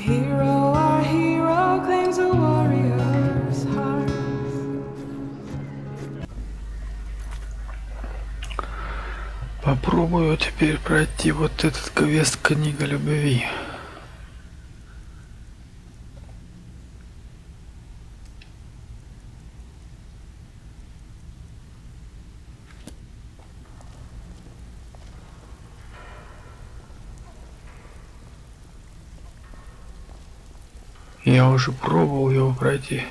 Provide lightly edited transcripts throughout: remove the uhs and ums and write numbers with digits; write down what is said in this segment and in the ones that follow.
Hero, our hero claims a warrior's heart. Попробую теперь пройти вот этот квест «Книга любви». Я уже пробовал его пройти,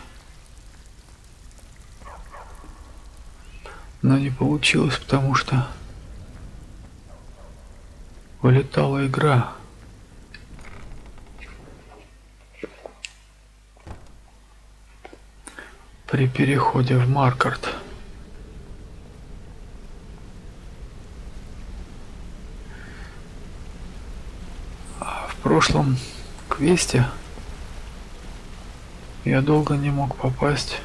но не получилось, потому что вылетала игра. При переходе в Маркарт. А в прошлом квесте я долго не мог попасть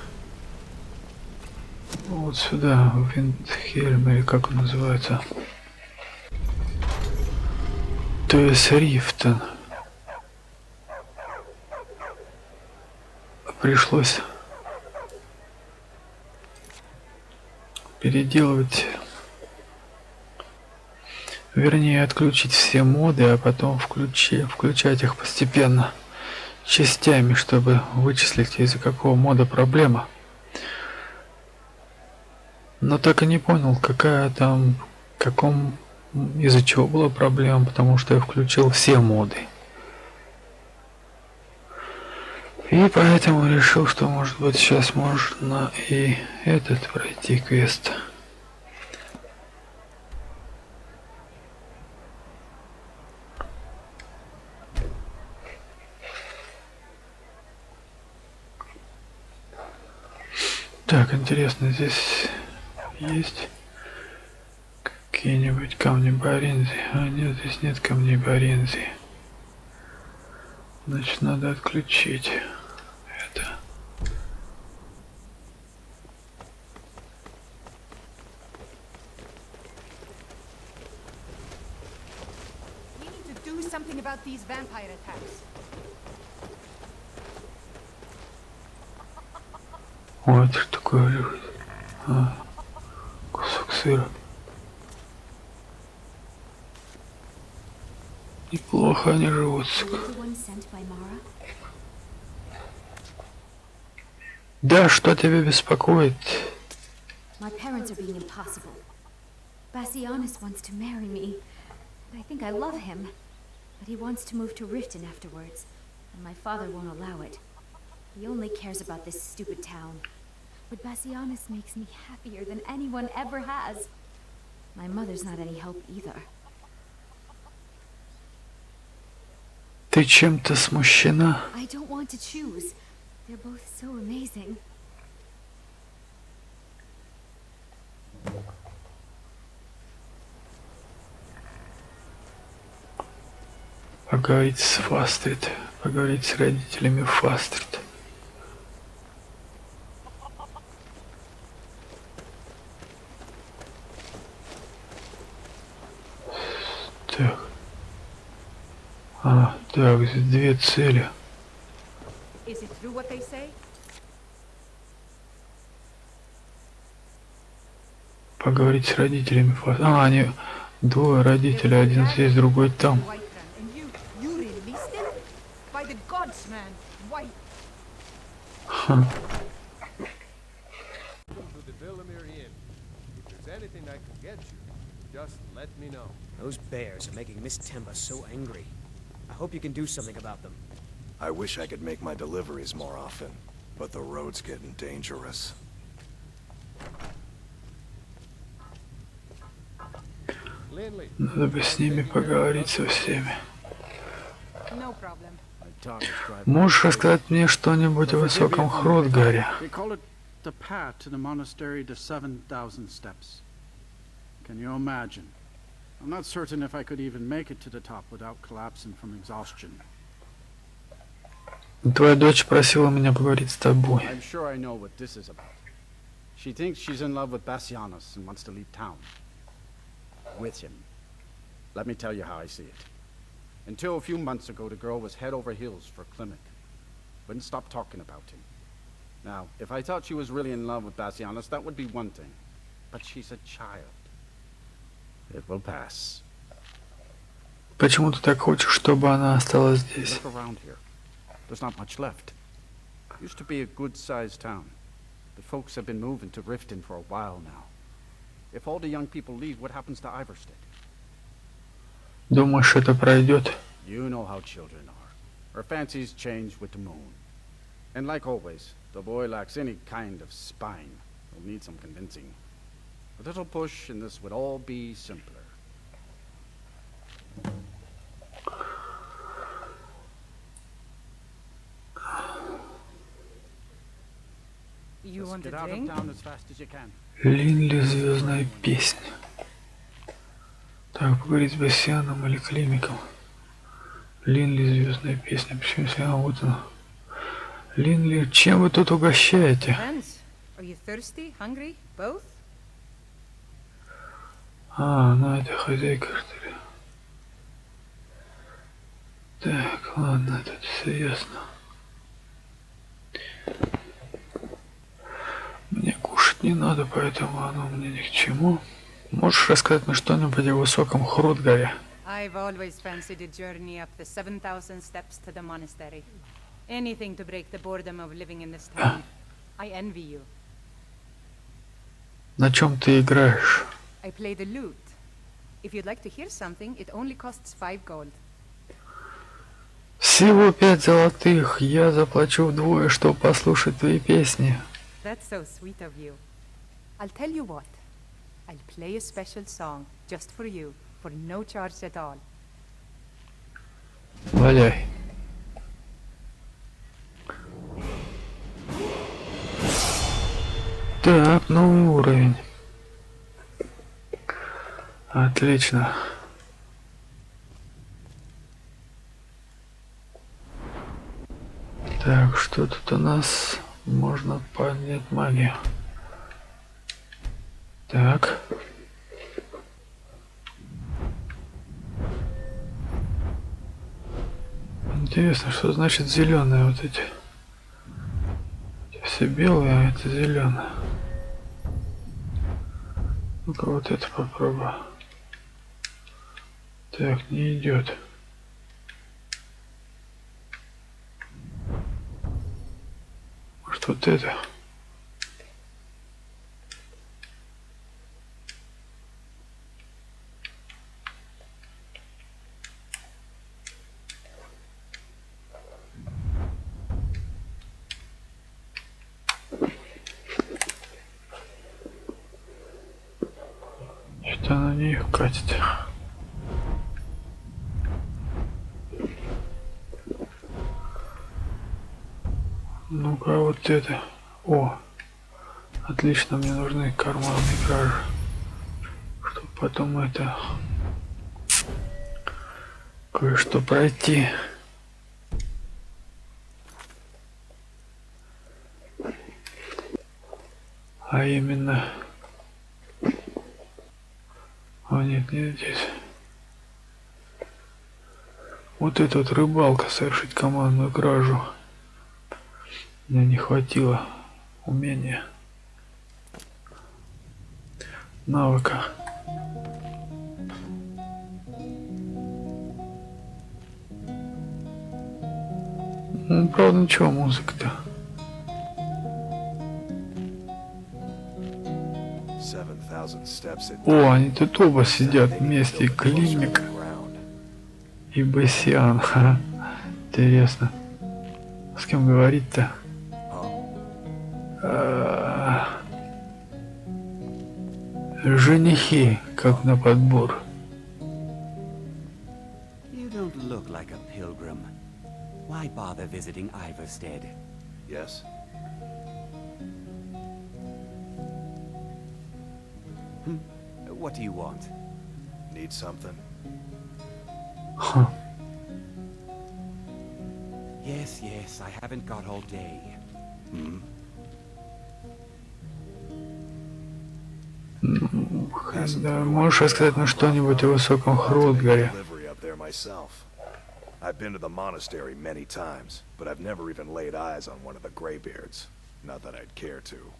вот сюда, в Виндхельм, или как он называется. То есть Рифтон. Пришлось переделывать, вернее отключить все моды, а потом включать их постепенно, частями, чтобы вычислить, из-за какого мода проблема. Но так и не понял, какая там, из-за чего была проблема, потому что я включил все моды. И поэтому решил, что может быть сейчас можно и этот пройти квест. Так, интересно, здесь есть какие-нибудь камни Барензии? А нет, здесь нет камней Барензии. Значит, надо отключить это. We need to do something about these vampire attacks. О, это что такое лежит? А, кусок сыра. Неплохо они живут. Да, что тебя беспокоит? My parents are being impossible. Bassианом wants to marry me. I think I love him, but he wants to move to Riften afterwards, and my father won't allow it. He only cares about this stupid town. But Bassианом makes me happier than anyone ever has. My mother's not any help either. Ты чем-то смущена? I don't want to choose. They're both so amazing. Поговорить с Фастрид. Поговорить с родителями Фастрид. Так. Так, здесь две цели. Поговорить с родителями Фастрид. Они двое родителей, один здесь, другой там. Ха. Those bears are making Miss Temba so angry. I hope you can do something about them. I wish I could make my deliveries more often, but the road's getting dangerous. Надо бы с ними поговорить со всеми. Можешь рассказать мне что-нибудь о Высоком Хротгаре? The path to the monastery to 7,000 steps. Can you imagine? I'm not certain if I could even make it to the top without collapsing from exhaustion. Твоя дочь просила меня поговорить с тобой. I'm sure I know what this is about. She thinks she's in love with Bassианом and wants to leave town. With him. Let me tell you how I see it. Until a few months ago, the girl was head over heels for Klimic. Wouldn't stop talking about him. Now, if I thought she was really in love with Bassionis, that would be one thing. But she's a child. It will pass. Почему ты так хочешь, чтобы она осталась здесь? Look around here. There's not much left. Used to be a good-sized town. The folks have been moving to Riften for a while now. If all the young people leave, what happens to Iverstead? Думаешь, это пройдет? You know how children are. Her fancies change with the moon. And like always, the boy lacks any kind of spine. He'll need some convincing. A little push and this would all be simpler. You want a Get out of drink? town as fast as you can. Линли, звездная песня. Так, поговорить с Бассианом или Климмеком. Линли, звездная песня. Почему все? А, вот она. Линли, чем вы тут угощаете? Depends. Are you thirsty? Hungry? Both? А, ну это хозяйка, что ли? Так, ладно, тут все ясно. Мне кушать не надо, поэтому оно мне ни к чему. Можешь рассказать мне что-нибудь о Высоком Хротгаре? I've always fancied a journey up the 7,000 steps to the monastery. Anything to break the boredom of living in this town. I envy you. На чем ты играешь? I play the lute. If you'd like to hear something, it only costs 5 gold. Всего 5 золотых. Я заплачу вдвое, чтобы послушать твои песни. That's so sweet of you. I'll tell you what. I'll play a special song just for you, for no charge at all. Валяй. Так, новый уровень. Отлично. Так, что тут у нас? Можно поднять магию. Так. Интересно, что значит зеленые вот эти. Все белые, а это зеленые. Ну-ка вот это попробую. Так, не идет. Может вот это? Что на них катит? Ну-ка, вот это. О, отлично, мне нужны карманные кражи, чтобы потом это кое-что пройти. А именно... О, нет, не здесь. Вот эта вот рыбалка, совершить командную кражу. Мне не хватило умения. Навыка. Ну, правда, ничего, музыка-то. 7,000 steps it О, они тут оба сидят вместе, Климмек ground. и Бассиан. Ха, интересно. С кем говорить-то? Женихи, как на подбор. You don't look like a pilgrim. Why bother visiting Iverstead? Yes? What do you want? Need something? Ха. Yes, yes, I haven't got all day. Да, можешь рассказать мне что-нибудь о Высоком Хротгаре? Delivery up there myself. I've been to the monastery many times, but I've never even laid eyes on one of the Greybeards. Not that I'd care to.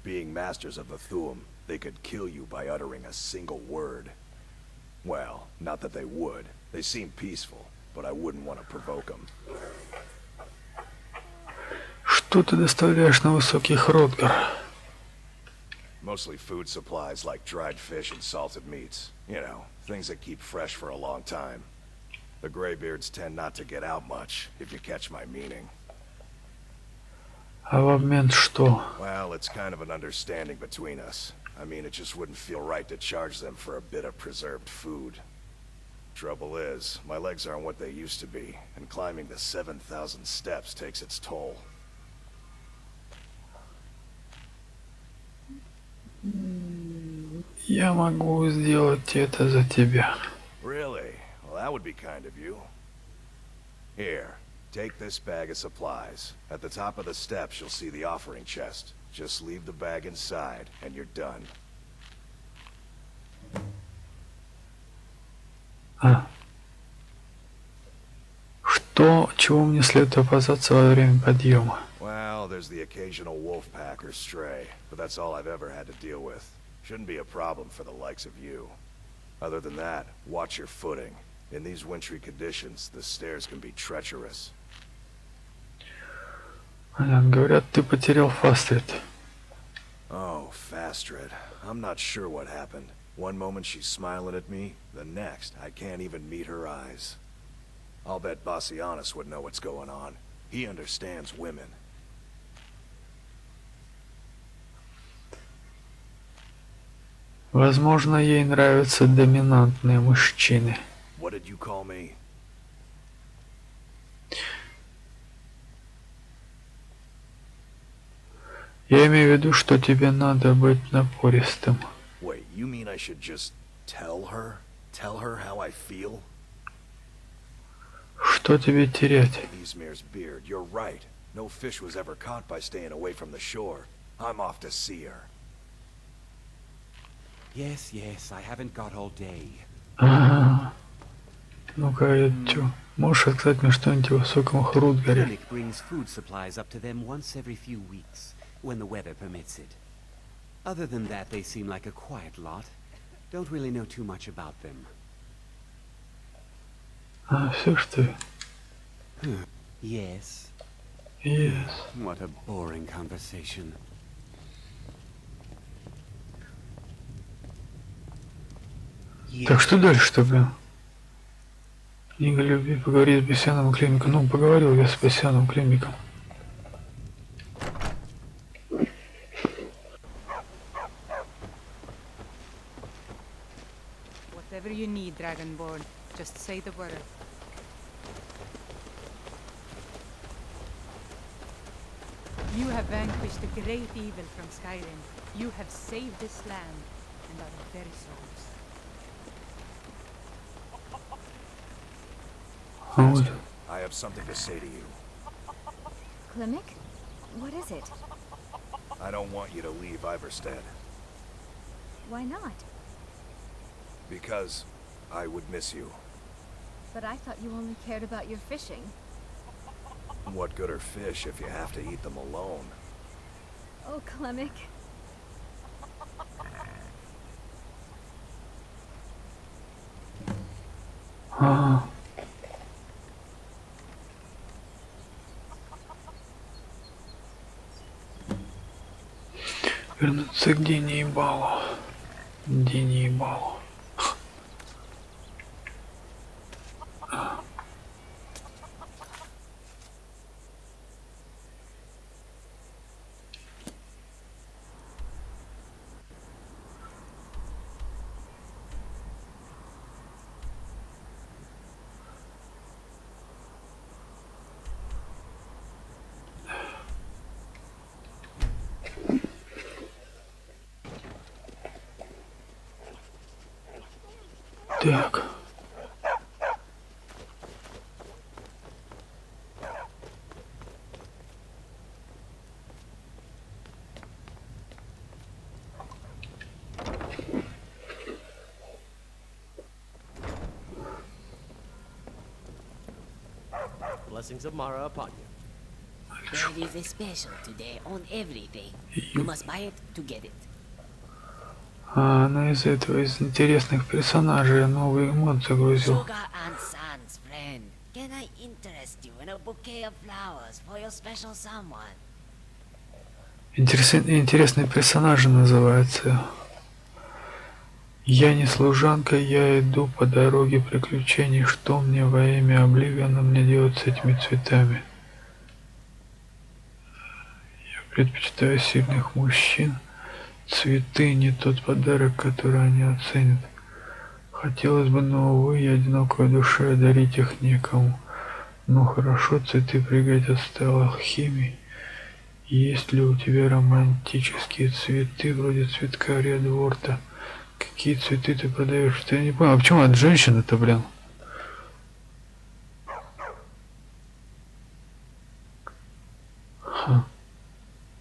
Being masters of the Thuum, they could kill you by uttering a single word. Well, not that they would. They seem peaceful, but I wouldn't want to provoke them. Что ты доставляешь на Высокий Хротгар? Mostly food supplies like dried fish and salted meats. You know, things that keep fresh for a long time. The Greybeards tend not to get out much, if you catch my meaning. А в обмен что? Well, it's kind of an understanding between us. I mean, it just wouldn't feel right to charge them for a bit of preserved food. Trouble is, my legs aren't what they used to be, and climbing the 7,000 steps takes its toll. Я могу сделать это за тебя. Really? Well, that would be kind of you. Here, take this bag of supplies. At the top of the steps, you'll see the offering chest. Just leave the bag inside, and you're done. Что, чего мне следует опасаться во время подъема? Well, there's the occasional wolf pack or stray, but that's all I've ever had to deal with. Shouldn't be a problem for the likes of you. Other than that, watch your footing. In these wintry conditions, the stairs can be treacherous. Говорят, ты потерял Фастрид. Oh, Fastrid. I'm not sure what happened. One moment she's smiling at me, the next, I can't even meet her eyes. I'll bet Bassianon would know what's going on. He understands women. Возможно, ей нравятся доминантные мужчины. What did you call me? Я имею в виду, что тебе надо быть напористым. Wait, you mean I should just tell her? Tell her how I feel? Что тебе терять? Izmir's beard, you're right. No fish was ever caught by staying away from the shore. I'm off to see her. Yes, yes, I haven't got all day. Ага. Ну-ка, чё? Можешь рассказать мне что-нибудь о Высоком Хротгаре? Klиммек brings food supplies up to them once every few weeks, when the weather permits it. Other than that, they seem like a quiet lot. Don't really know too much about them. А, все что ли? Yes. Yes. What a boring conversation. Так что дальше тогда? Книга любви, поговорить с Бассианом и Климмеком. Ну, поговорил я с Бассианом и Климмеком. Whatever you need, Dragonborn, just say the word. You have vanquished a great evil from Skyrim. You have saved this land and our very souls. Вот. I have something to say to you. Klimmek? What is it? I don't want you to leave Iverstead. Why not? Because I would miss you. But I thought you only cared about your fishing. What good are fish if you have to eat them alone? Oh, Klimmek. Ага. Вернуться к Динии Балу. Динии Балу. Так. blessings of Mara upon you. There is a special today on everything. You must buy it to get it. Она из этого, из интересных персонажей новый мод загрузил. Sugar and Sans, friend. Can I interest you in a bouquet of flowers for your special someone? Интересные персонажи называется. Я не служанка, я иду по дороге приключений. Что мне во имя Обливиона мне делать с этими цветами? Я предпочитаю сильных мужчин. Цветы не тот подарок, который они оценят. Хотелось бы, но, увы, я одинокой душе, дарить их некому. Ну хорошо, цветы пригодятся алхимии. Есть ли у тебя романтические цветы, вроде цветка Редворта? Какие цветы ты продаешь? Что я не понял. А почему от женщины-то, блин?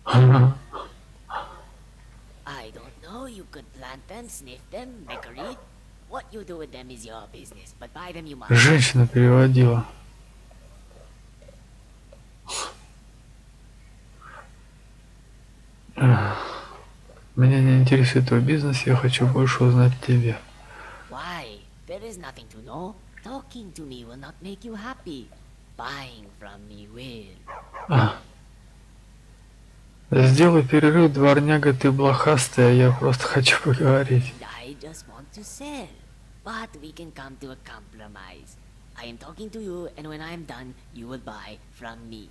I don't know. You could plant them, sniff them, make a wreath. What you do with them is your business, but buy them you must. Женщина переводила. Меня не интересует твой бизнес, я хочу больше узнать тебя. Why? There is nothing to know. Talking to me will not make you happy. Buying from me will. Сделай перерыв, дворняга, ты блохастая, я просто хочу поговорить. I just want to sell. But we can come to a compromise. I am talking to you, and when I am done, you will buy from me.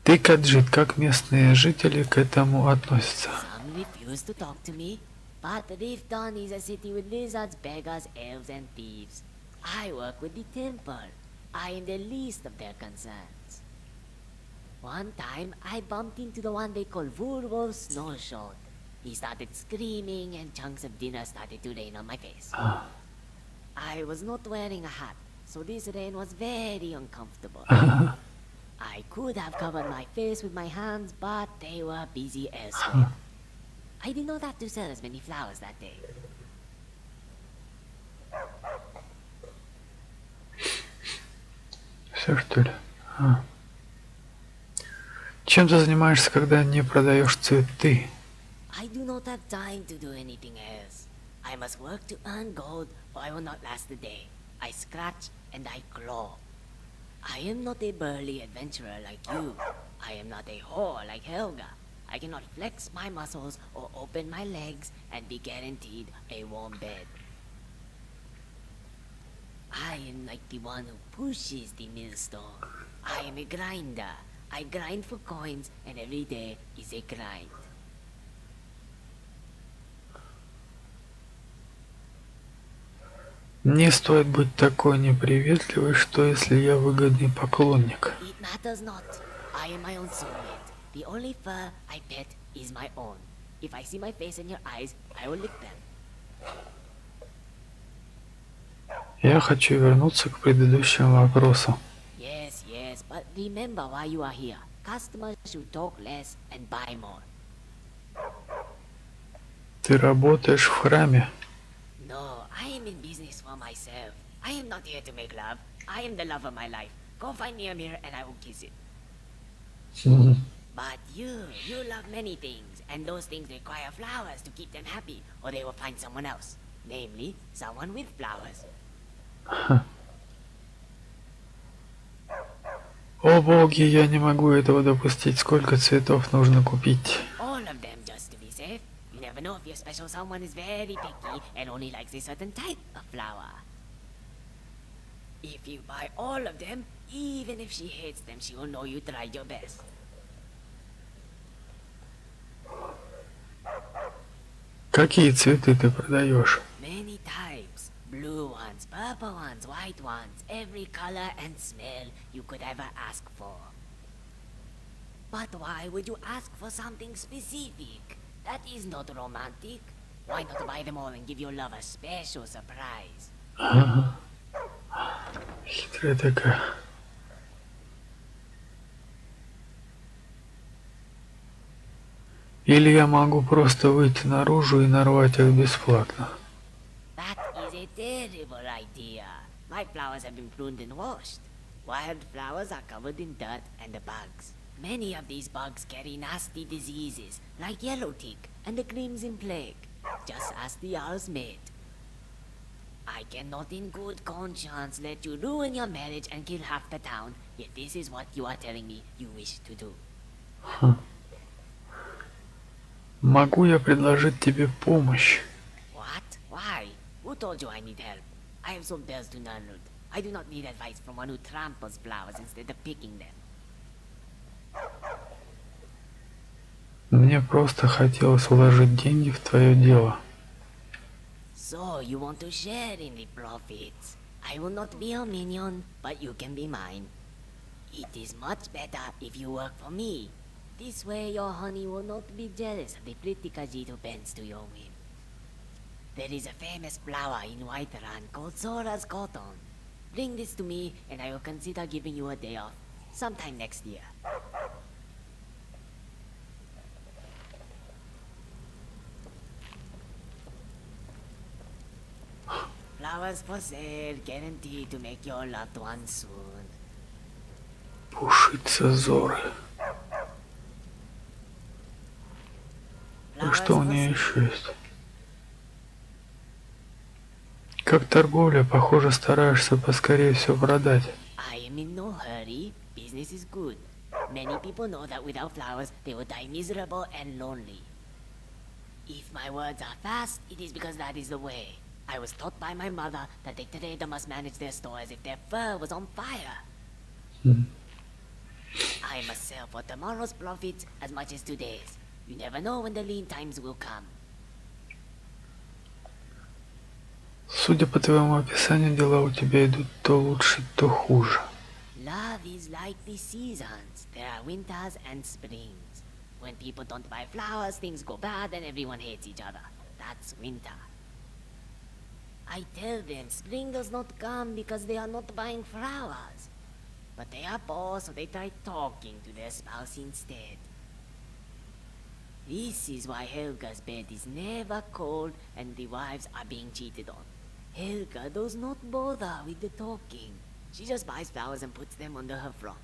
Ты каджит, как местные жители к этому относятся? Some refuse to talk to me, but Rift Dawn is a city with lizards, beggars, elves, and thieves. I work with the temple. I am the least of their concerns. One time, I bumped into the one they call Vurwolf Snowshot. He started screaming, and chunks of dinner started to rain on my face. I was not wearing a hat, so this rain was very uncomfortable. I could have covered my face with my hands, but they were busy elsewhere. I did not have to sell as many flowers that day. Все что ли? Чем ты занимаешься, когда не продаешь цветы? I do not have time to do anything else. I must work to earn gold, or I will not last the day. I scratch and I claw. I am not a burly adventurer like you. I am not a whore like Helga. I cannot flex my muscles or open my legs and be guaranteed a warm bed. I am like the one who pushes the millstone. I am a grinder. I grind for coins, and every day is a grind. Не стоит быть такой неприветливой, что если я выгодный поклонник. It matters not. I am my own soulmate. The only fur I pet is my own. If I see my face in your eyes, I will lick them. Я хочу вернуться к предыдущему вопросу. Yes, yes, but remember why you are here. Customers should talk less and buy more. Ты работаешь в храме. No, I am in business for myself. I am not here to make love. I am the love of my life. Go find me a mirror and I will kiss it. But you love many things, and those things require flowers to keep them happy, or they will find someone else. Namely, someone with flowers. О боги, я не могу этого допустить. Сколько цветов нужно купить? All of them just to be safe. You never know if your special someone is very picky and only likes a certain type of flower. If you buy all of them, even if she hates them, she will know you tried your best. Какие цветы ты продаешь? Many types. Blue ones, purple ones, white ones, every color and smell you could ever ask for. But why would you ask for something specific? That is not romantic. Why not buy them all and give your love a special surprise? Хитрая такая. Или я могу просто выйти наружу и нарвать их бесплатно. That is a terrible idea. My flowers have been pruned and washed. Wild flowers are covered in dirt and bugs. Many of these bugs carry nasty diseases, like yellow tick and the crimson plague, just as the ours made. I cannot in good conscience let you ruin your marriage and kill half the town, yet this is what you are telling me you wish to do. Могу я предложить тебе помощь? What? Why? Who told you I need help? I have sold bells to Nunnud. I do not need advice from one who tramples flowers instead of picking them. Мне просто хотелось вложить деньги в твое дело. So you want to share in the profits? I will not be your minion, but you can be mine. It is much better if you work for me. This way your honey will not be jealous of the pretty kajit who bends to your whim. There is a famous flower in Whiterun called Zora's cotton. Bring this to me and I will consider giving you a day off, sometime next year. Flowers for sale, guaranteed to make your loved one soon. Пушица Зоры. И что у нее еще есть? Как торговля, похоже, стараешься поскорее все продать. I am in no hurry. Business is good. Many people know that without flowers, they will die miserable and lonely. If my words are fast, it is because that is the way. I was taught by my mother that a trader must manage their store as if their fur was on fire. I must sell for tomorrow's profits as much as today's. You never know when the lean times will come. Судя по твоему описанию, дела у тебя идут то лучше, то хуже. Love is like the seasons. There are winters and springs. When people don't buy flowers, things go bad and everyone hates each other. That's winter. I tell them spring does not come because they are not buying flowers. But they are poor, so they try talking to their spouse instead. This is why Helga's bed is never cold and the wives are being cheated on. Helga does not bother with the talking. She just buys flowers and puts them under her frock.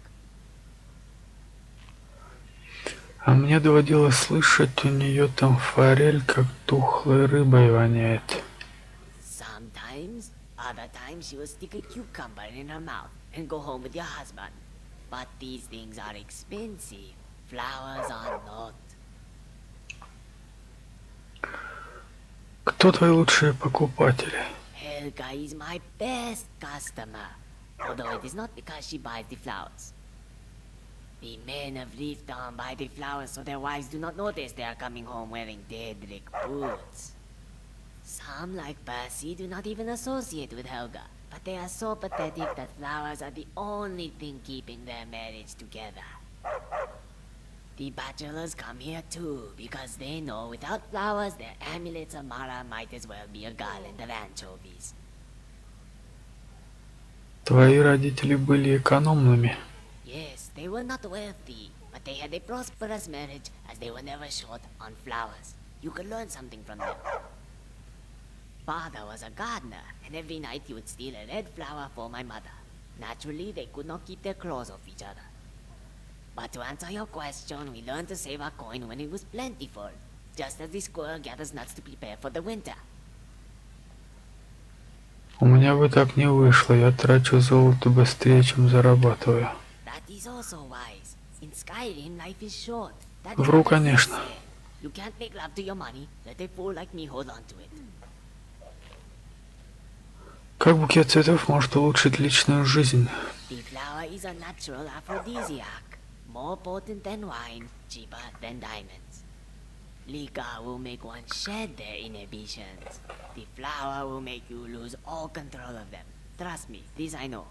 А мне доводилось слышать, у нее там форель как тухлой рыбой воняет. Sometimes, other times she will stick a cucumber in her mouth and go home with your husband. But these things are expensive. Flowers are not. Кто твои лучшие покупатели? Helga is my best customer, although it is not because she buys the flowers. The men of Rifton buy the flowers so their wives do not notice they are coming home wearing Daedric boots. Some, like Percy, do not even associate with Helga, but they are so pathetic that flowers are the only thing keeping their marriage together. The bachelors come here too, because they know without flowers their amulets of Mara might as well be a garland of anchovies. Твои родители были экономными. Yes, they were not wealthy, but they had a prosperous marriage as they were never short on flowers. You could learn something from them. Father was a gardener, and every night he would steal a red flower for my mother. Naturally, they could not keep their claws off each other. But to answer your question, we learned to save our coin when it was plentiful, just as the squirrel gathers nuts to prepare for the winter. У меня бы так не вышло, я трачу золото быстрее, чем зарабатываю. That is also wise. In Skyrim, life is short. That is Вру, what the Fae конечно. say. You can't make love to your money. Let a fool like me hold on to it. Как букет цветов может улучшить личную жизнь? The flower is a natural aphrodisiac. More potent than wine, cheaper than diamonds. Liquor will make one shed their inhibitions. The flower will make you lose all control of them. Trust me, this I know.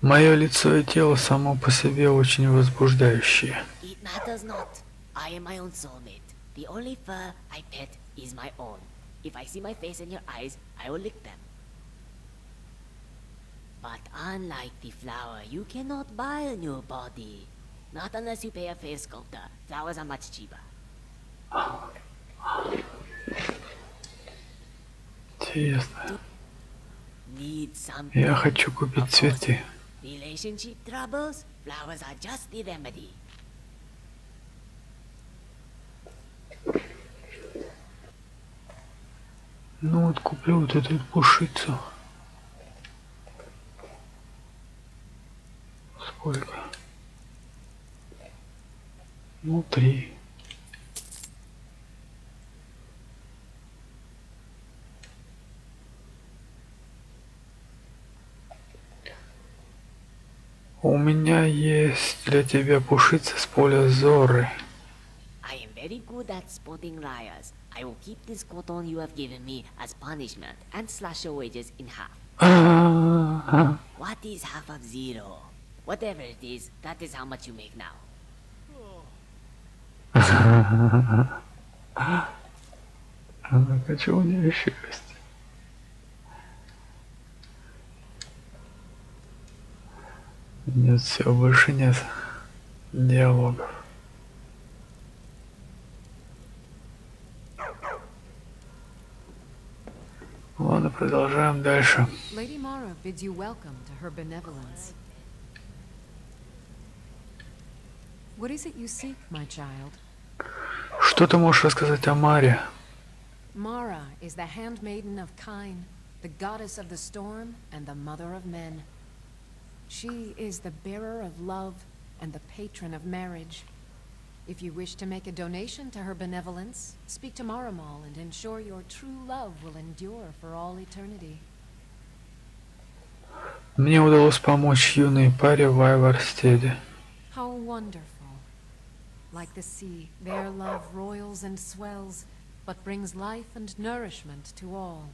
Мое лицо и тело само по себе очень возбуждающие. It matters not. I am my own soulmate. The only fur I pet is my own. If I see my face in your eyes, I will lick them. But unlike the flower, you cannot buy a new body. Not unless you pay a fair sculptor. Flowers are much cheaper. Интересно. Need some Я хочу купить цветы. relationship troubles? Flowers are just the remedy. Ну вот куплю вот эту пушицу. Сколько? Ну, 3. У меня есть для тебя пушица с поля Зоры. I am very good at spotting liars. I will keep this cotton you have given me as punishment and slash your wages in half. What is half of 0? Whatever it is, that is how much you make now. Хочу у нее еще есть. Нет, все, больше нет диалогов. Ладно, продолжаем дальше. Lady Mara bids you welcome to her benevolence. What is it you seek, my child? Что ты можешь рассказать о Маре? Mara is the handmaiden of Kine, the goddess of the storm and the mother of men. She is the bearer of love and the patron of marriage. If you wish to make a donation to her benevolence, speak to Maramal and ensure your true love will endure for all eternity. Мне удалось помочь юной паре в Айварстеде. How wonderful. Like the sea, their love roils and swells, but brings life and nourishment to all.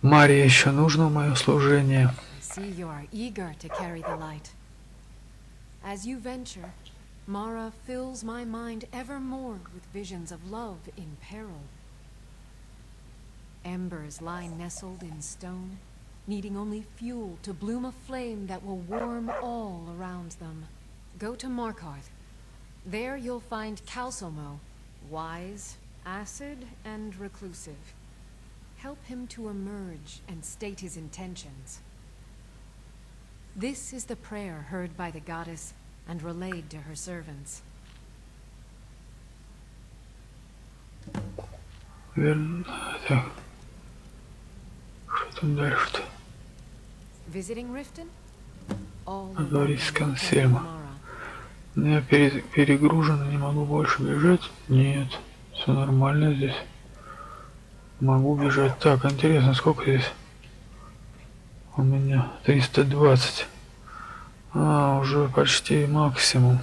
Маре еще нужно мое служение. I see you are eager to carry the light. As you venture, Mara fills my mind ever more with visions of love in peril. Embers lie nestled in stone, needing only fuel to bloom a flame that will warm all around them. Go to Markarth. There you'll find Calsomo, wise, acid, and reclusive. Help him to emerge and state his intentions. This is the prayer heard by the goddess and relayed to her servants. Так. Что там дальше-то? Visiting Riften? All Поговорить с welcome to консьержем. Mara. Я перегружен, не могу больше бежать. Нет, все нормально здесь. Могу бежать. Так, интересно, сколько здесь? У меня 320. Уже почти максимум.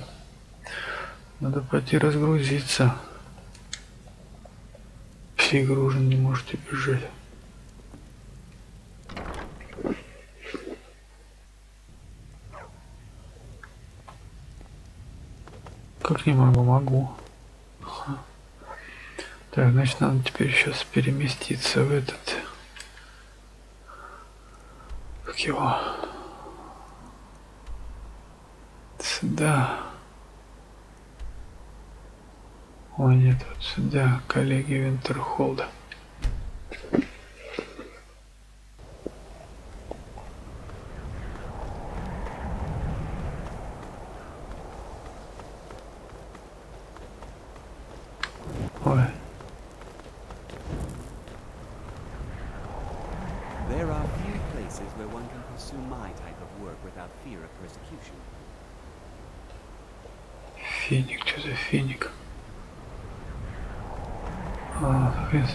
Надо пойти разгрузиться. Перегружен, не можете бежать. Как не могу? Могу. Так, значит, надо теперь сейчас переместиться в этот... Как его? Сюда. Ой, нет, вот сюда, коллеги Винтерхолда. Ой. There are few places where one can pursue my type of work without fear of persecution. Финик, что за финик? Физ.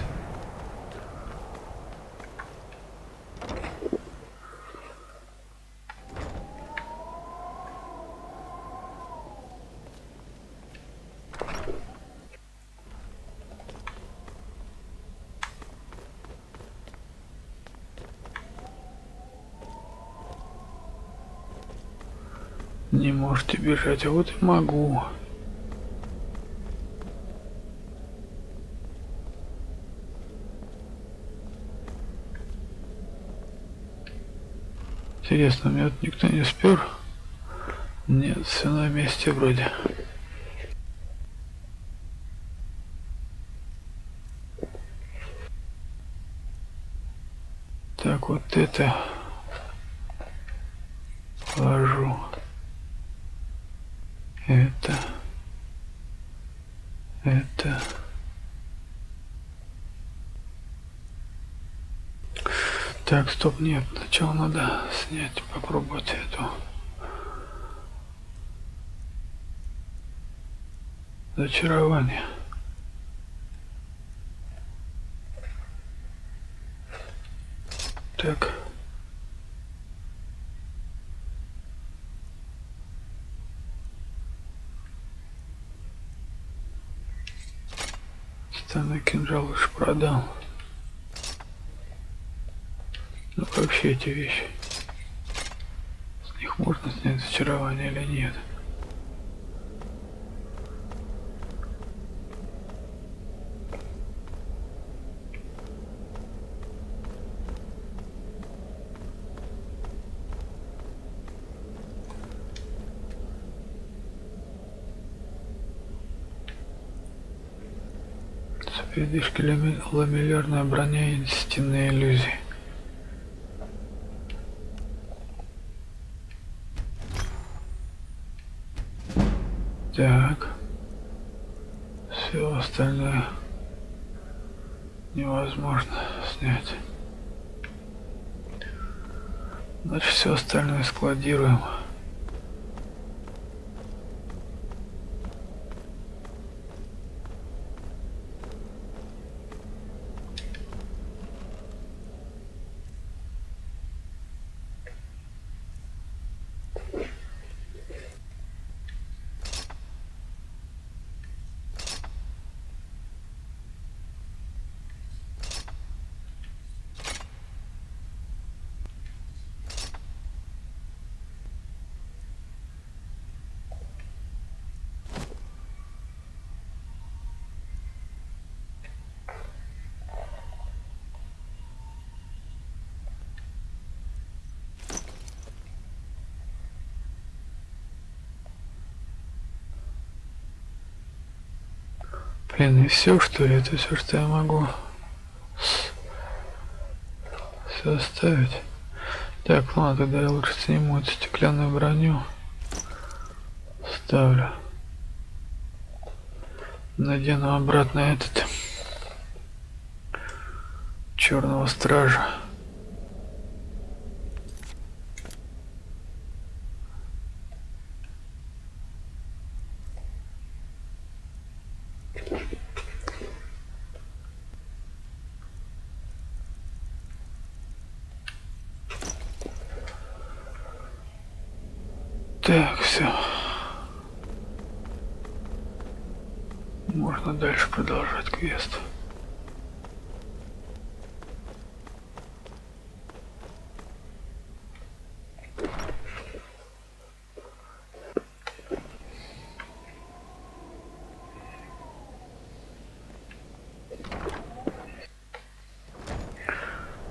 Не можете бежать, а вот и могу. Интересно, меня тут никто не спер? Нет, все на месте вроде. Так, вот это положу. Это. Так, стоп, нет. Сначала надо снять, попробовать эту. Зачарование. Так. Стальной кинжал уж продал. Ну как вообще эти вещи? С них можно снять зачарование или нет? Передышки, ламеллярная броня и стенные иллюзии. Так. Все остальное невозможно снять. Значит, все остальное складируем. Блин, и все, что ли? Это все, что я могу все оставить. Так, ладно, тогда я лучше сниму эту стеклянную броню. Ставлю. Надену обратно этот черного стража. Так, все. Можно дальше продолжать квест.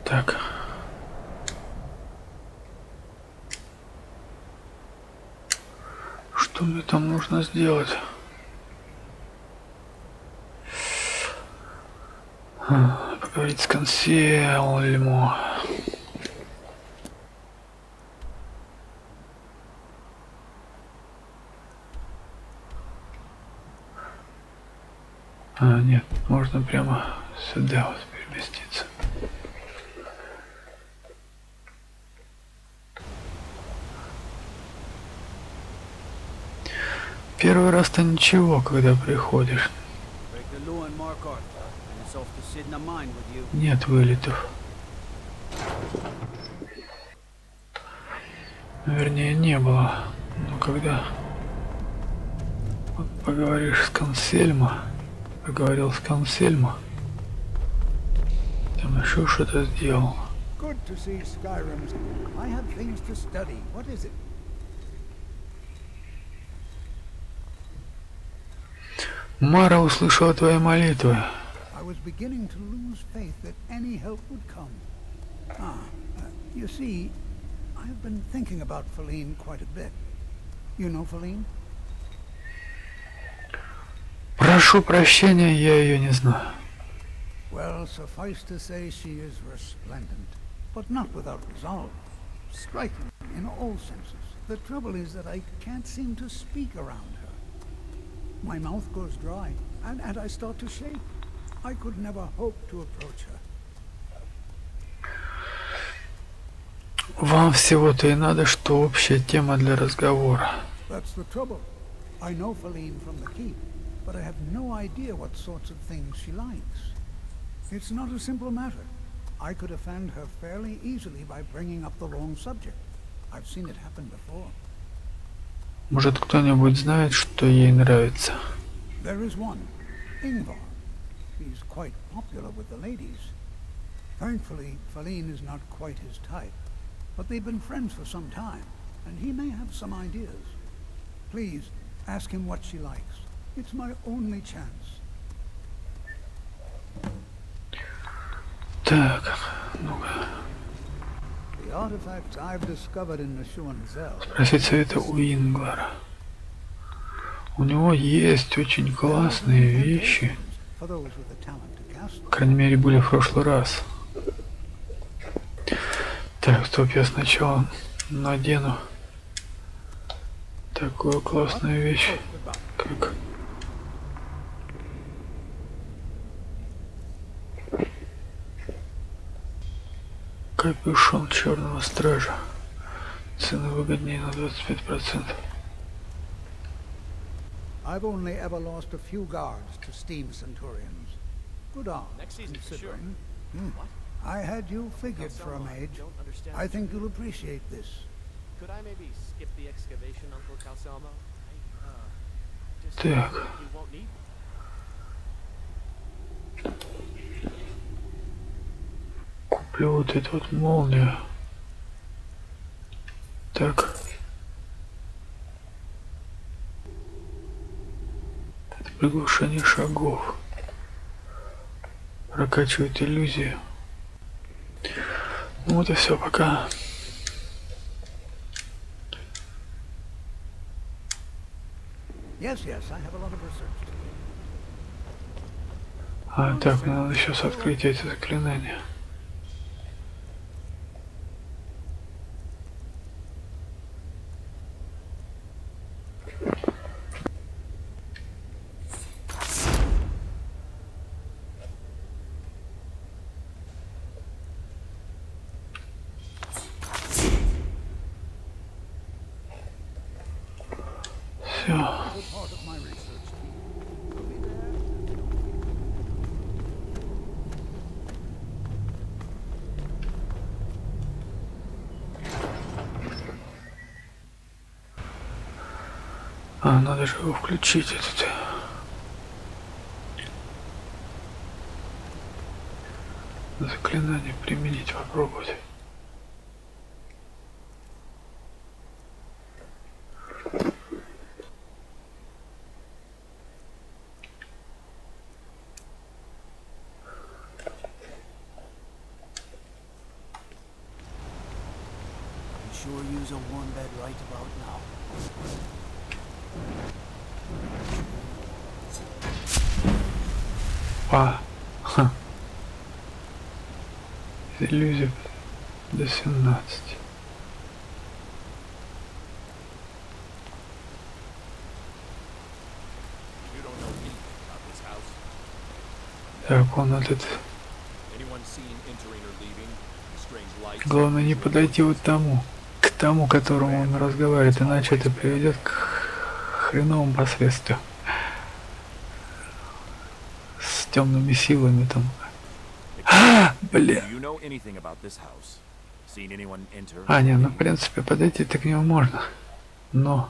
Так. Что мне там нужно сделать? Поговорить с консьержем. Нет, можно прямо сюда вот переместиться. Первый раз-то ничего, когда приходишь. Нет вылетов. Вернее, не было. Но когда вот поговоришь с консельма, поговорил с консельма, там еще что-то сделал. Good to see Skyrim's. I have things to study. What is it? Мара услышала твои молитвы. I was beginning to lose faith that any help would come. You see, I've been thinking about Feline quite a bit. You know Feline? Прошу прощения, я ее не знаю. Well, suffice to say she is resplendent, but not without resolve. Striking in all senses. The trouble is that I can't seem to speak around her. My mouth goes dry, and I start to shake. I could never hope to approach her. Вам всего-то и надо, что общая тема для разговора. That's the trouble. I know Feline from the keep, but I have no idea what sorts of things she likes. It's not a simple matter. I could offend her fairly easily by bringing up the wrong subject. I've seen it happen before. Может, кто-нибудь знает, что ей нравится? There is one, Ingvar. He's quite popular with the ladies. Thankfully, Feline is not quite his type, but they've been friends for some time, and he may have some ideas. Please, ask him what she likes. It's my only chance. Так, ну-ка. The artifacts I've discovered in Nashuanzel. Спросить совета у Ингвара. У него есть очень классные вещи. По крайней мере, были в прошлый раз. Так, стоп, я сначала надену такую классную вещь, как... Капюшон черного стража. Цены выгоднее на 25%. I've only ever lost a few guards to steam centurions. Good arm, considering. I had you figured for a mage. I think you'll appreciate this. Could I maybe skip the excavation, Uncle Calcelmo? Так. Куплю вот эту вот молнию. Так. Это приглушение шагов. Прокачивает иллюзию. Ну вот и все, пока. Yes, I have a lot of research to do. А, так, надо сейчас открыть эти заклинания. А, надо же его включить, этот. Заклинание применить, попробовать. Sure use a warm bed right about now. Ха. Иллюзия до 17. Так, он этот... Главное не подойти вот к тому, которому он разговаривает, иначе это приведет к хреновым последствиям. С темными силами там. Бля. А, не, ну в принципе подойти-то к нему можно. Но...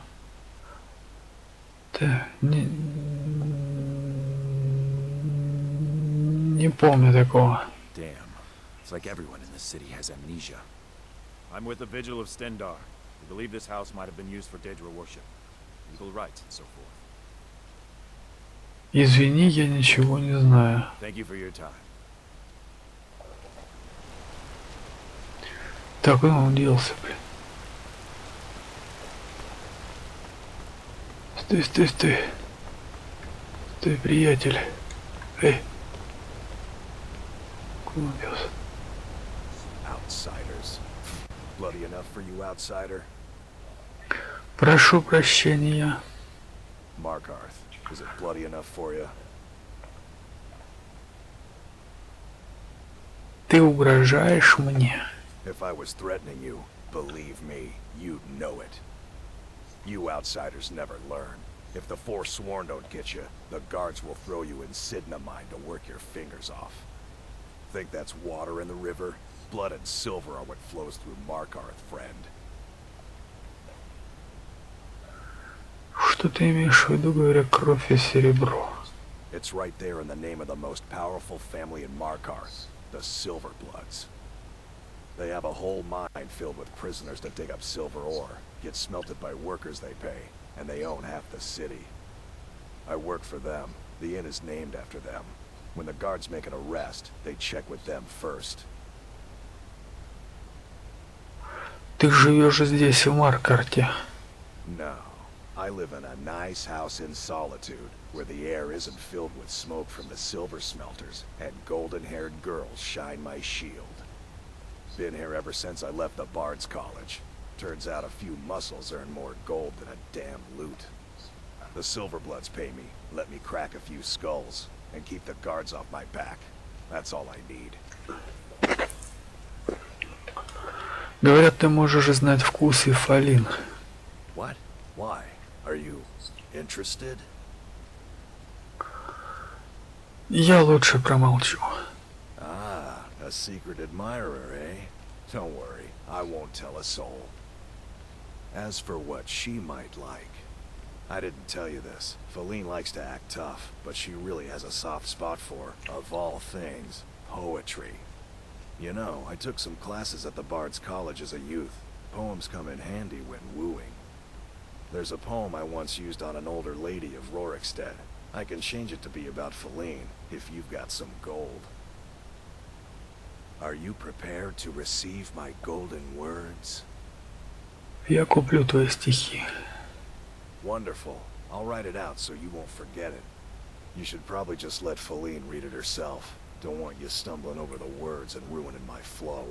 Да, не помню такого. Like everyone in this city has amnesia. I'm with the Vigil of Stendar. We believe this house might have been used for Daedra worship, legal rites and so forth. Извини, я ничего не знаю. Thank you for your time. Так, он делся, блин. Стой, стой, стой. Стой, приятель. Эй. Куда он делся? Outsiders. Bloody enough for you, outsider? Прошу прощения. Markarth, is it bloody enough for you? Ты угрожаешь мне? If I was threatening you, believe me, you'd know it. You outsiders never learn. If the Forsworn don't get you, the guards will throw you in Sidnamine to work your fingers off. Think that's water in the river? Blood and silver are what flows through Markarth, friend. Что ты имеешь в виду, говоря кровь и серебро? It's right there in the name of the most powerful family in Markarth, the Silverbloods. They have a whole mine filled with prisoners that dig up silver ore, get smelted by workers they pay, and they own half the city. I work for them. The inn is named after them. When the guards make an arrest, they check with them first. Ты живешь здесь, в Маркарте? No. I live in a nice house in solitude, where the air isn't filled with smoke from the silver smelters, and golden-haired girls shine my shield. Been here ever since I left the Bard's College. Turns out a few muscles earn more gold than a damn loot. The Silverbloods pay me, let me crack a few skulls, and keep the guards off my back. That's all I need. Говорят, ты можешь знать вкусы фалин. What? Why? Are you interested? Я лучше промолчу. Ah, a secret admirer, eh? Don't worry, I won't tell a soul. As for what she might like, I didn't tell you this. Faline likes to act tough, but she really has a soft spot for, of all things, poetry. You know, I took some classes at the Bard's College as a youth. Poems come in handy when wooing. There's a poem I once used on an older lady of Rorikstead. I can change it to be about Faline, if you've got some gold. Are you prepared to receive my golden words? Я куплю твои стихи. Wonderful. I'll write it out so you won't forget it. You should probably just let Faline read it herself. Don't want you stumbling over the words and ruining my flow.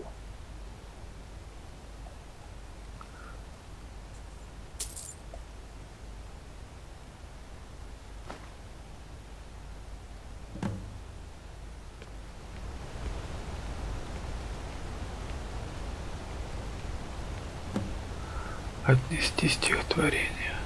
Отнести стихотворение.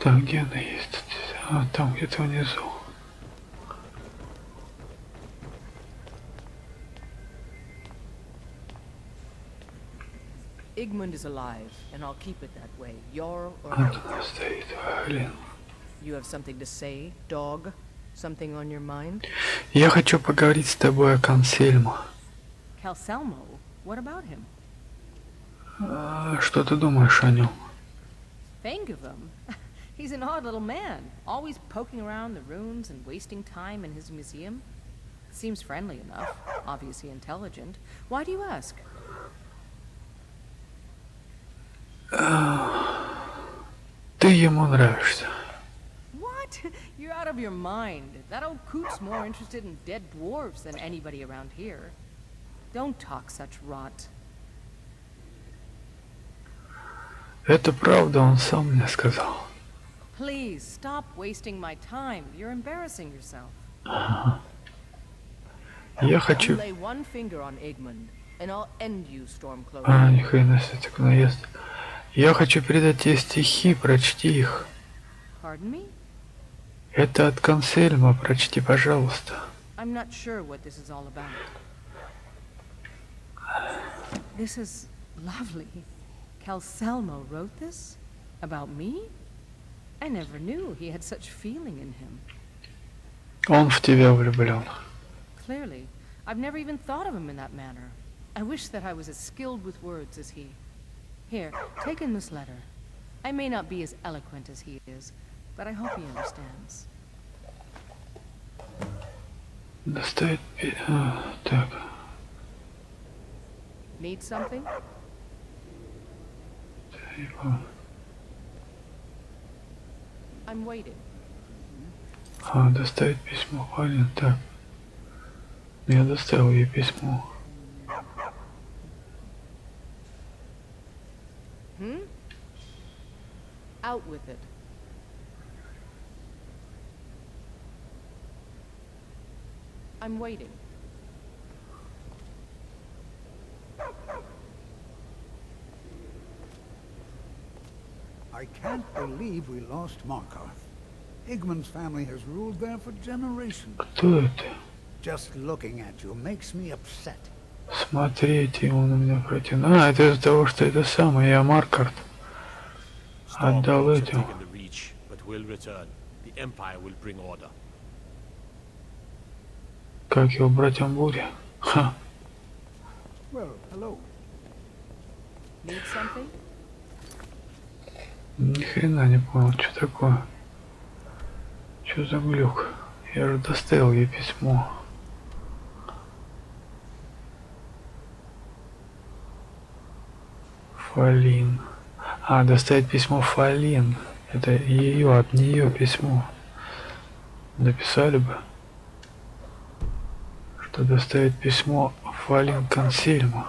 Так, где она есть? А, там где-то внизу. Igmund is alive, and I'll keep it that way. Your or Она стоит, блин. You have something to say, dog? Something on your mind? Я хочу поговорить с тобой о Консельмо. Calcelmo? What about him? Что ты думаешь о нем? Think of him. He's an odd little man, always poking around the ruins and wasting time in his museum. Seems friendly enough, obviously intelligent. Why do you ask? Ты ему нравишься. What? You're out of your mind. That old coot's more interested in dead dwarves than anybody around here. Don't talk such rot. Это правда, он сам мне сказал. Please, stop wasting my time. You're embarrassing yourself. Я хочу... Lay one finger on Igmund, and I'll end you, Stormcloak. ни хрена себе, так наезд. Я хочу передать тебе стихи, прочти их. Pardon me? Это от Консельма, прочти, пожалуйста. I'm not sure what this is all about. This is lovely. Calcelmo wrote this? About me? I never knew he had such feeling in him. Он в тебя влюблен. Clearly. I've never even thought of him in that manner. I wish that I was as skilled with words as he. Here, take in this letter. I may not be as eloquent as he is, but I hope he understands. Достает... так. Need something? I'm waiting. Доставить письмо. Блин, так. Я доставил ей письмо. Out with it. I'm waiting. I can't believe we lost Markarth. Igmund's family has ruled there for generations. Кто это? Just looking at you makes me upset. Смотрите, он у меня против. Это из-за того, что это самое, я Маркарт отдал этим. Как его братьям бури? Ха. Well, hello. Need something? Ни хрена не понял, что такое. Что за глюк? Я же доставил ей письмо. Фалин. Доставить письмо Фалин. Это ее, от нее письмо. Написали бы, что доставить письмо Фалин Консельму.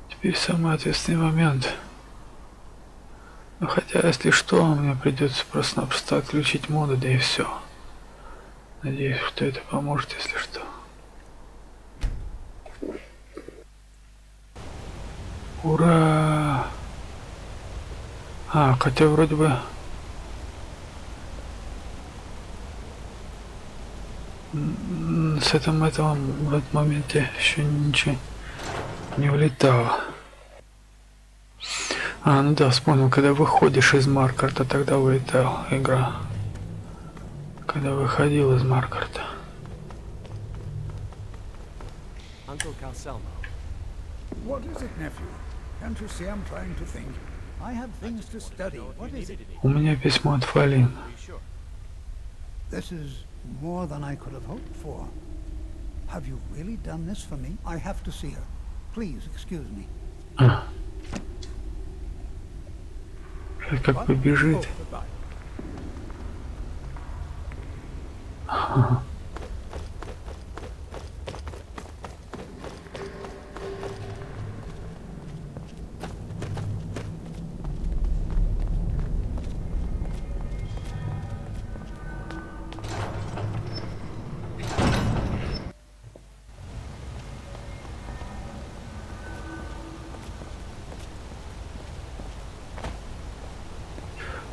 Теперь самый ответственный момент. Но хотя, если что, мне придется просто-напросто отключить моды, да и все. Надеюсь, что это поможет, если что. Ура! Хотя вроде бы... С этого в этом моменте еще ничего не улетало. Ну да, вспомнил, когда выходишь из Маркарта, тогда вылетала игра. Когда выходил из Маркарта. What is it, nephew? Can't you see I'm trying to think? I have things to study. What is it? У меня письмо от Фалин. This is more than I could have hoped for. Have you really done this for me? I have to see her. Please, excuse me. Как побежит.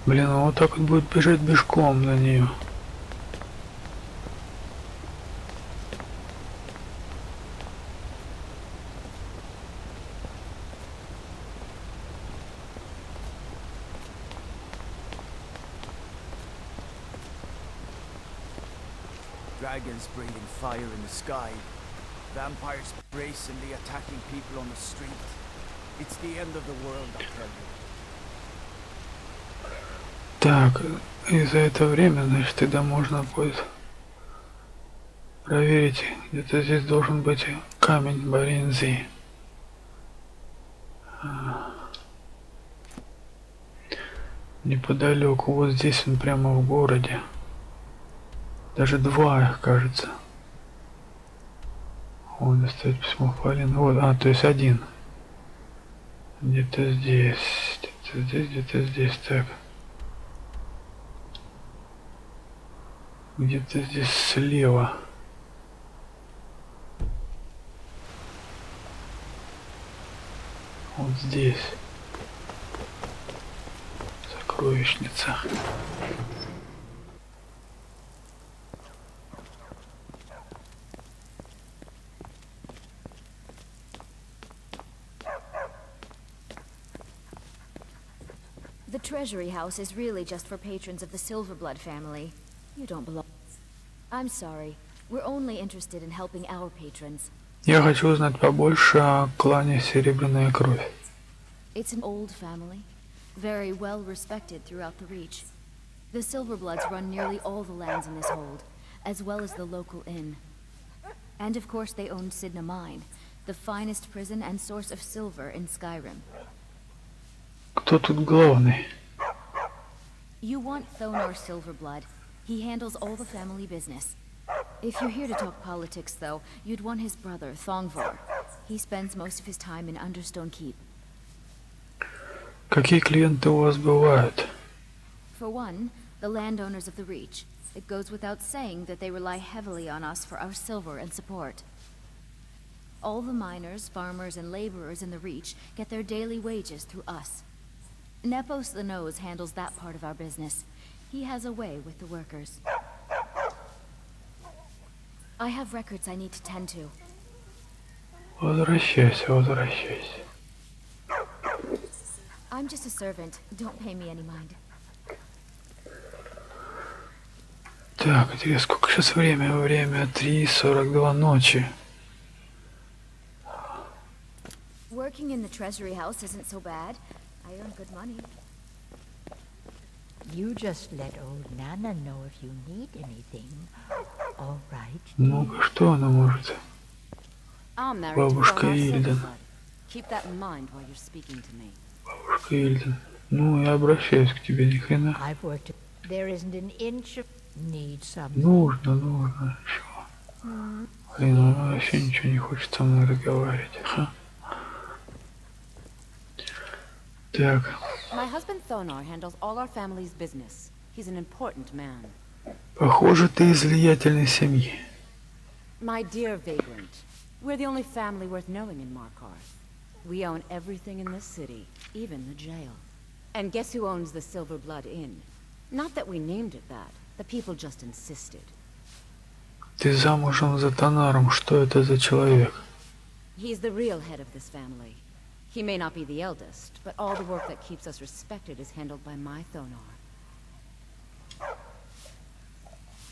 Блин, он вот так вот будет бежать пешком на нее. Dragons breathing fire in the sky. Vampires bracingly attacking people on the street. It's the end of the world, I tell you. Так, и за это время, значит, тогда можно будет проверить. Где-то здесь должен быть камень Барензии. Неподалеку, вот здесь он прямо в городе. Даже два их, кажется. Он достает письмо Фалин. Вот, то есть один. Где-то здесь, где-то здесь, так. Где-то здесь слева. Вот здесь. сокровищница. The treasury house is really just for patrons of the Silverblood family. You don't belong. I'm sorry. We're only interested in helping our patrons. Я хочу узнать побольше о клане Серебряная Кровь. It's an old family, very well respected throughout the Reach. The Silverbloods run nearly all the lands in this hold, as well as the local inn. And of course they own Sidna Mine, the finest prison and source of silver in Skyrim. Кто тут главный? You want Thonar Silverblood. He handles all the family business. If you're here to talk politics, though, you'd want his brother, Thongvor. He spends most of his time in Understone Keep. Какие клиенты у вас бывают? For one, the landowners of the Reach. It goes without saying that they rely heavily on us for our silver and support. All the miners, farmers, and laborers in the Reach get their daily wages through us. Nepos the Nose handles that part of our business. He has a way with the workers. I have records I need to tend to. Возвращайся, возвращайся. I'm just a servant. Don't pay me any mind. Так, где сколько сейчас время? Время 3:42 ночи. Working in the treasury house isn't so bad. I earn good money. You just let old Nana know if you need anything. All right. Ну-ка, что она может? Бабушка Ильден. Keep that in mind while you're speaking to me. Бабушка Ильден. Ну, я обращаюсь к тебе, ни хрена. I've worked. There isn't an inch of need something. Нужно. Чего? Блин, она вообще ничего не хочет со мной разговаривать. Ха. Так. My husband Thonar handles all our family's business. He's an important man. Похоже, ты из влиятельной семьи. My dear vagrant, we're the only family worth knowing in Markarth. We own everything in this city, even the jail. And guess who owns the Silverblood Inn? Not that we named it that. The people just insisted. Ты замужем за Тонаром. Что это за человек? He's the real head of this family. He may not be the eldest, but all the work that keeps us respected is handled by my Thonar.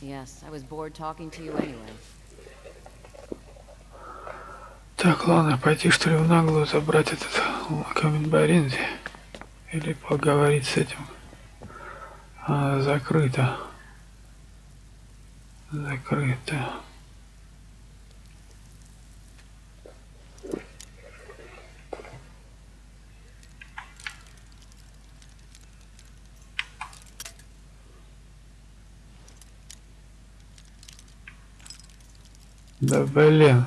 Yes, I was bored talking to you anyway. Так, ладно, пойти что ли в наглую забрать этот Камень Барензии? Или поговорить с этим? Закрыто. Закрыто. Да блин.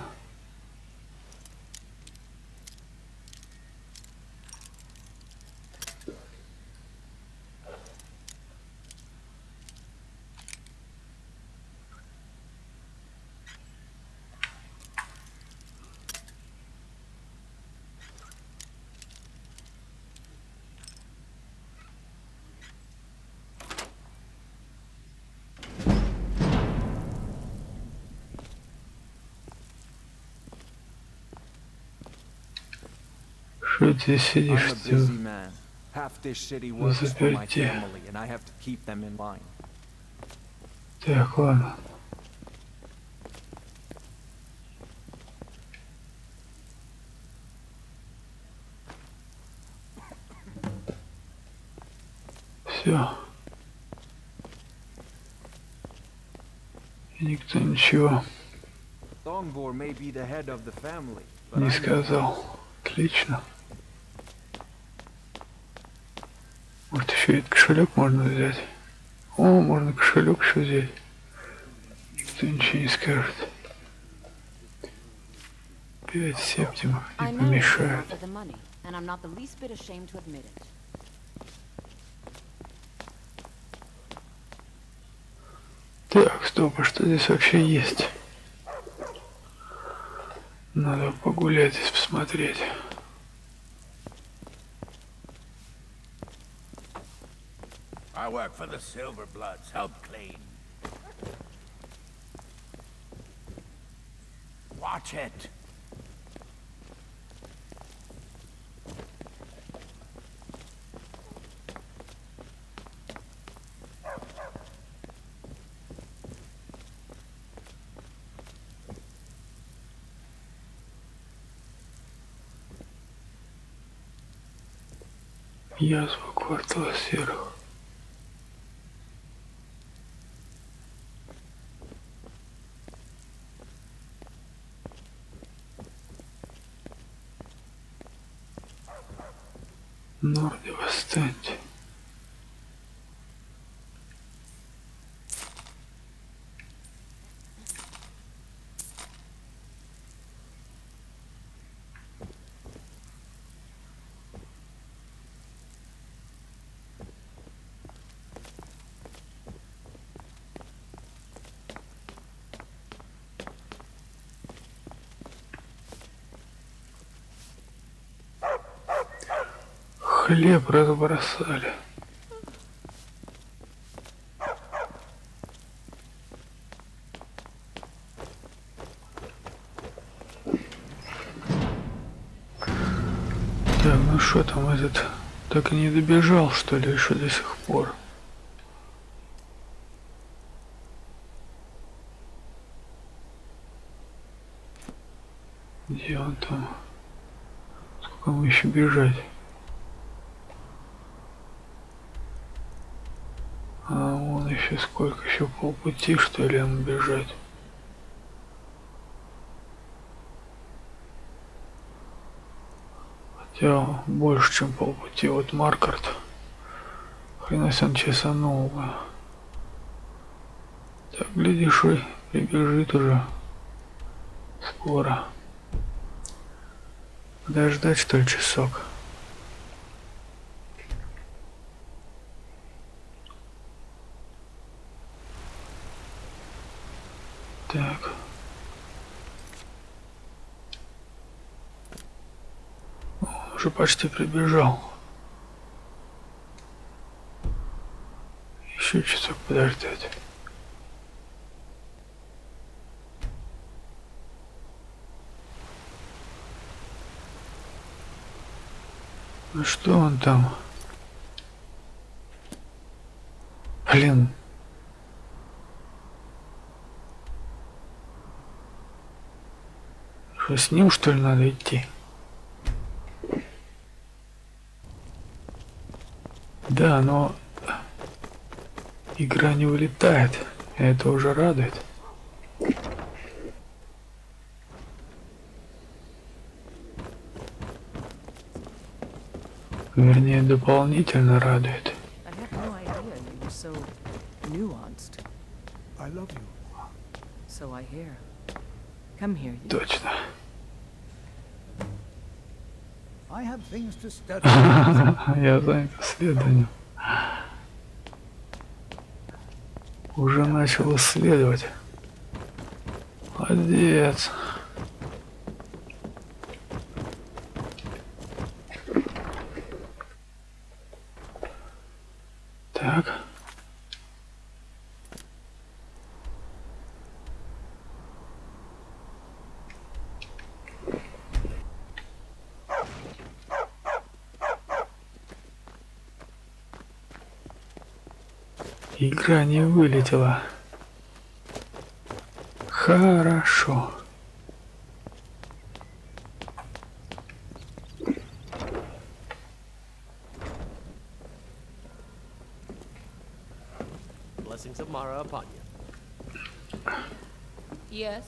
Что ты здесь сидишь, заперти? Так, ладно. Все. И никто ничего не сказал. Отлично. Может, еще и кошелек можно взять. О, можно кошелек еще взять. Никто ничего не скажет. 5 септимов не помешают. Так, стоп, а что здесь вообще есть? Надо погулять здесь, посмотреть. I work for the Silverbloods. Help clean. Watch it. Язва квартала серых. Норды, восстаньте. Хлеб разбросали. Так, ну что там этот так и не добежал, что ли, еще до сих пор? Где он там? Сколько ему еще бежать? А вон еще сколько, еще полпути, что ли, ему бежать? Хотя больше, чем полпути. Вот Маркарт. Хрена он чесанул бы. Так, глядишь, и прибежит уже. Скоро. Подождать, что ли, часок? Так. Он уже почти прибежал. Еще часок подождать. Ну что он там? Блин. Что, с ним, что ли, надо идти? Да, но игра не вылетает. И это уже радует. Вернее, дополнительно радует. Точно. Я занят исследованием. Уже начал исследовать. Молодец. Так. Игра не вылетела. Хорошо. Blessings of Mara upon you. Yes.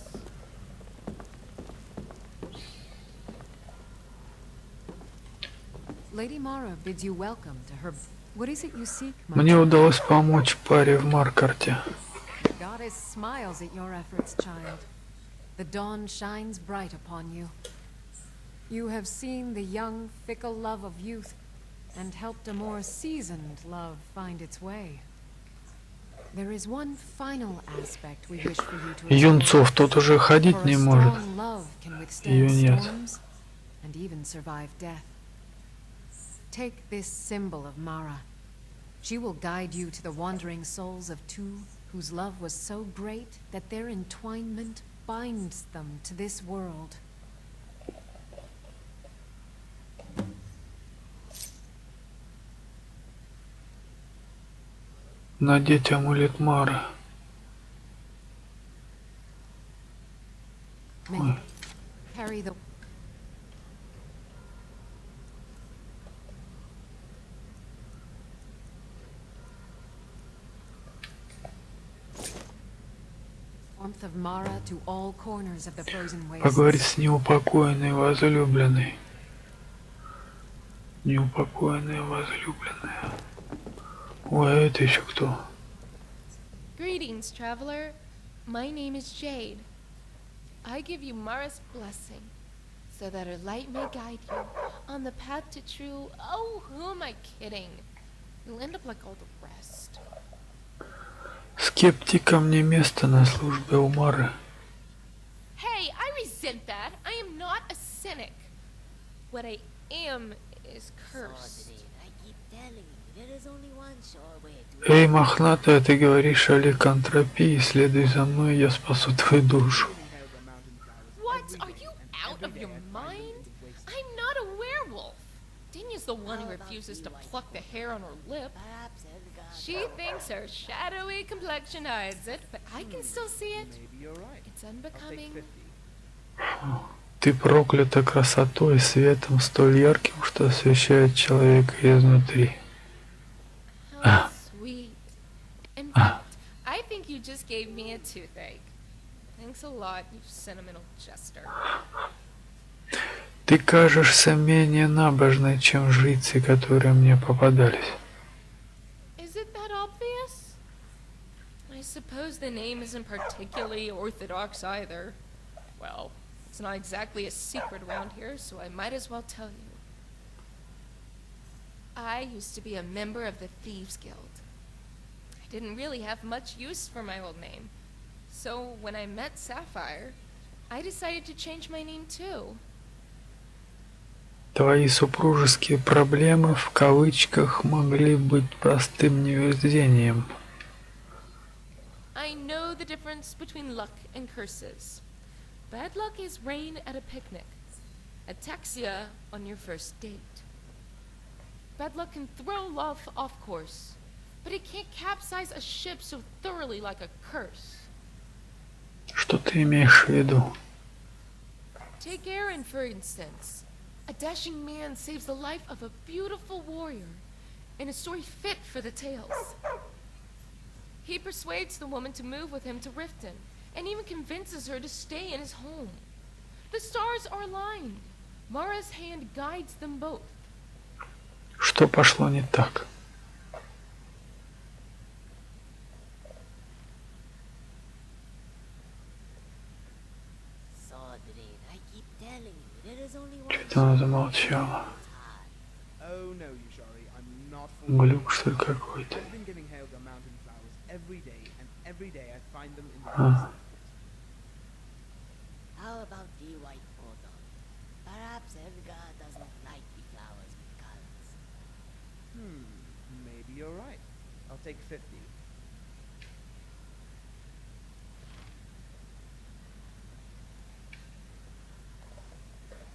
Lady Mara bids you welcome to her. What is it you seek, Мне удалось помочь паре в Маркарте. The goddess smiles at your efforts, child. The dawn shines bright upon you. You have seen the young, fickle love of youth and helped a more seasoned love find its way. There is one final aspect we wish for you to Юнцов тот уже ходить не может. Ее нет. And even survive death. Take this symbol of Mara. She will guide you to the wandering souls of two whose love was so great that their entwinement binds them to this world. Надеть амулет Мары. Ой. Carry the warmth of Mara to all corners of the frozen wastes. Поговорить с неупокоенной возлюбленной. Неупокоенная возлюбленная. Ой, а это еще кто? Greetings, traveler. My name is Jade. I give you Mara's blessing, so that her light may guide you on the path to true... Oh, who am I kidding? You'll end up like all the rest. Скептикам не место на службе у Мары. Hey, I resent that. I am not a cynic. What I am is cursed. Эй, мохнатая, ты говоришь о ликантропии, следуй за мной, я спасу твою душу. What? Are you out of your mind? I'm not a werewolf. Dinia's the one who refuses to pluck the hair on her lip. She thinks her shadowy complexion hides it, but I can still see it. It's unbecoming. Ты проклята красотой и светом столь ярким, что освещает человека изнутри. How sweet. In fact, I think you just gave me a toothache. Thanks a lot, you sentimental jester. Ты кажешься менее набожной, чем жрицы, которые мне попадались. Is it that obvious? I suppose the name isn't particularly orthodox either. Well, it's not exactly a secret around here, so I might as well tell you. I used to be a member of the Thieves Guild. I didn't really have much use for my old name. So when I met Sapphire, I decided to change my name too. Твои супружеские проблемы в кавычках могли быть простым невезением. I know the difference between luck and curses. Bad luck is rain at a picnic. Ataxia on your first date. Bad luck can throw love off course, but it can't capsize a ship so thoroughly like a curse. Что ты имеешь в виду? Take Aaron, for instance. A dashing man saves the life of a beautiful warrior in a story fit for the tales. He persuades the woman to move with him to Riften, and even convinces her to stay in his home. The stars are aligned. Mara's hand guides them both. Что пошло не так? Что она замолчала? Oh no, Юшари, I'm not for Глюк, что ли, какой-то? I've been giving Helga mountain flowers every day, and every day I find them in the basket. How about the white photo? Perhaps Helga does not like the flowers with colors. Maybe you're right. I'll take 50.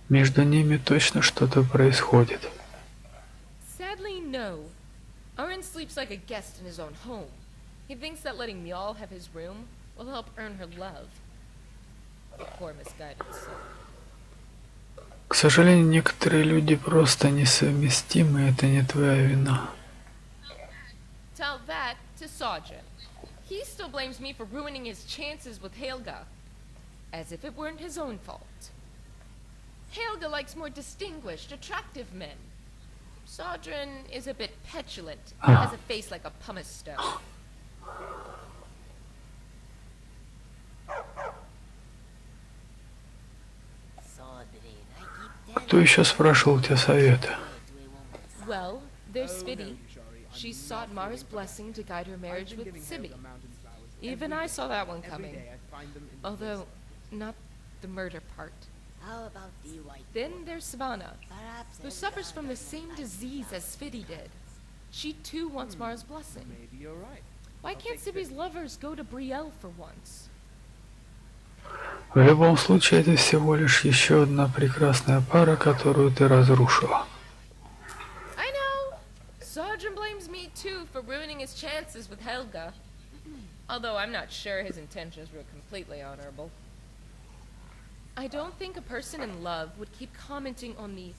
Между ними точно что-то происходит. Sadly, no. Aaron sleeps like a guest in his own home. He thinks that letting Mjall have his room will help earn her love. Poor misguided soul. К сожалению, некоторые люди просто несовместимы, это не твоя вина. Tell that to Sajin. He still blames me for ruining his chances with Helga, as if it weren't his own fault. Helga likes more distinguished, attractive men. Sajin is a bit petulant, has a face like a pumice stone. Кто еще спрашивал у тебя совета? Well, there's Spitty. She sought Mara's blessing to guide her marriage with Sibby. Even I saw that one coming. Although, not the murder part. How about the white? Then there's Savannah, who suffers from the same disease as Spitty did. She too wants Mara's blessing. Maybe you're right. Why can't Sibby's lovers go to Brielle for once? В любом случае, это всего лишь еще одна прекрасная пара, которую ты разрушила. I know! Sergeant blames me too for ruining his chances with Helga. Although I'm not sure his intentions were completely honorable. I don't think a person in love would keep commenting on the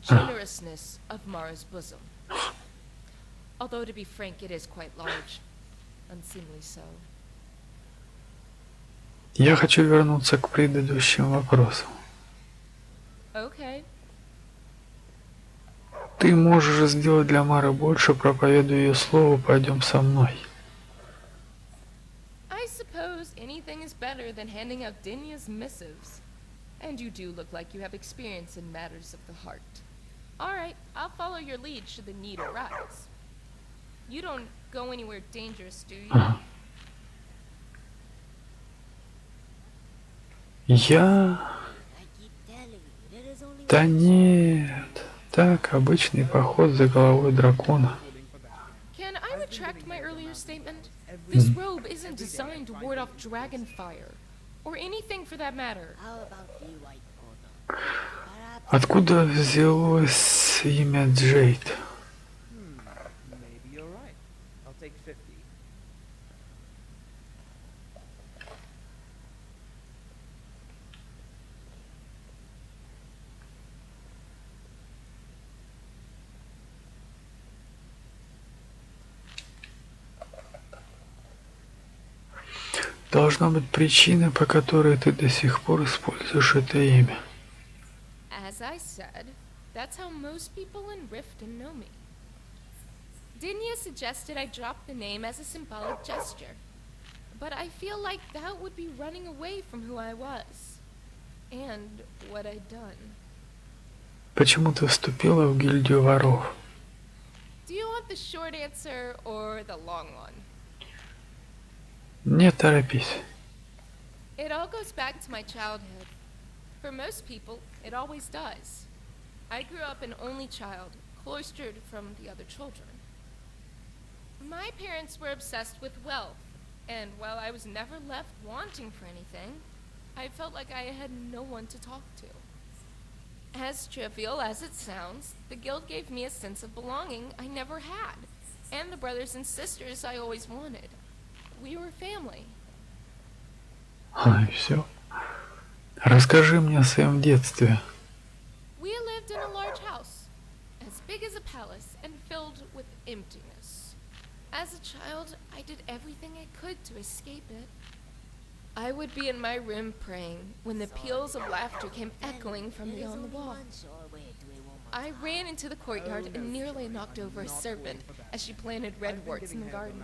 generousness of Mara's bosom. Although, to be frank, it is quite large. Unseemly so. Я хочу вернуться к предыдущим вопросам. Okay. Ты можешь сделать для Мары больше, проповедуя ее слово, пойдем со мной. I suppose anything is better than handing out Dinia's missives. And you do look like you have experience in matters of the heart. Alright, I'll follow your lead should the need arise. You don't go anywhere dangerous, do you? Я... Да нет. Так, обычный поход за головой дракона. Can I retract my earlier statement? This robe isn't designed to ward off dragon fire. Or anything for that matter. Откуда взялось имя Джейд? Maybe you're right. I'll take 50. Должна быть причина, по которой ты до сих пор используешь это имя. As I said, that's how most people in Riften know me. Dinia suggested I drop the name as a symbolic gesture. But I feel like that would be running away from who I was. And what I'd done. Почему ты вступила в гильдию воров? Do you want the short answer or the long one? Не торопись. It all goes back to my childhood. For most people, it always does. I grew up an only child, cloistered from the other children. My parents were obsessed with wealth, and while I was never left wanting for anything, I felt like I had no one to talk to. As trivial as it sounds, the guild gave me a sense of belonging I never had, and the brothers and sisters I always wanted. We were family. И все. Расскажи мне о своем детстве. We lived in a large house, as big as a palace and filled with emptiness. As a child, I did everything I could to escape it. I would be in my room praying when the peals of laughter came echoing from beyond the wall. I ran into the courtyard and nearly knocked over a serpent as she planted redworts in the garden.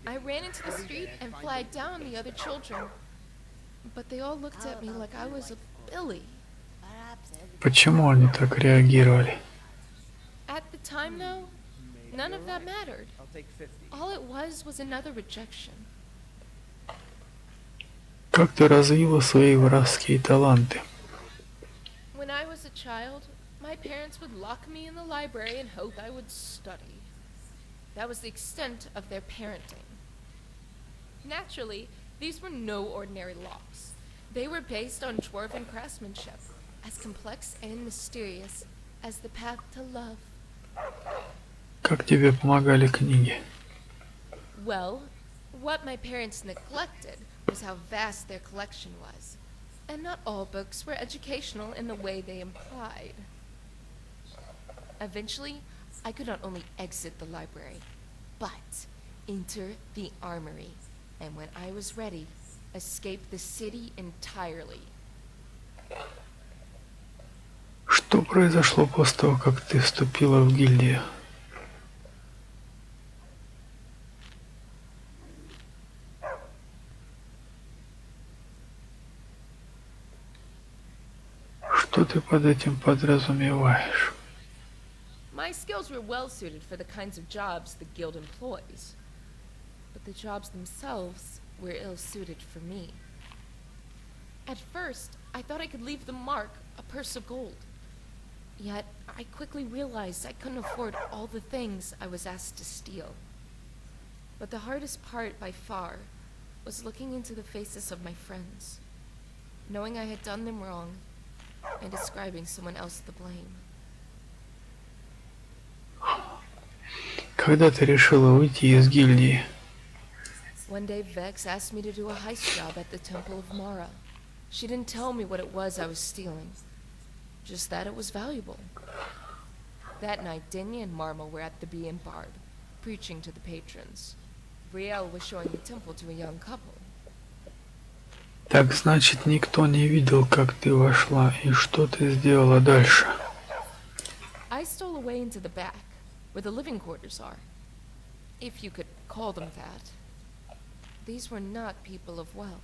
I ran into the street and flagged down the other children, but they all looked at me like I was a billy. Почему они так реагировали? At the time, though, none of that mattered. All it was another rejection. Как ты развила свои воровские таланты? When I was a child, my parents would lock me in the library and hope I would study. That was the extent of their parenting. Naturally, these were no ordinary locks. They were based on dwarven craftsmanship, as complex and mysterious as the path to love. Как тебе помогали книги? Well, what my parents neglected was how vast their collection was. And not all books were educational in the way they implied. Eventually, I could not only exit the library, but enter the armory, and when I was ready, escape the city entirely. Что произошло после того, как ты вступила в гильдию? Что ты под этим подразумеваешь? My skills were well suited for the kinds of jobs the guild employs, but the jobs themselves were ill suited for me. At first, I thought I could leave the mark, a purse of gold. Yet, I quickly realized I couldn't afford all the things I was asked to steal. But the hardest part by far was looking into the faces of my friends, knowing I had done them wrong, and ascribing someone else the blame. Когда ты решила уйти из гильдии? One day, Vex asked me to do a heist job at the Temple of Mara. She didn't tell me what it was I was stealing, just that it was valuable. That night, Dini and Marma were at the Bee and Barb, preaching to the patrons. Brielle was showing the temple to a young couple. Так значит, никто не видел, как ты вошла и что ты сделала дальше. I stole away into the back, where the living quarters are, if you could call them that. These were not people of wealth.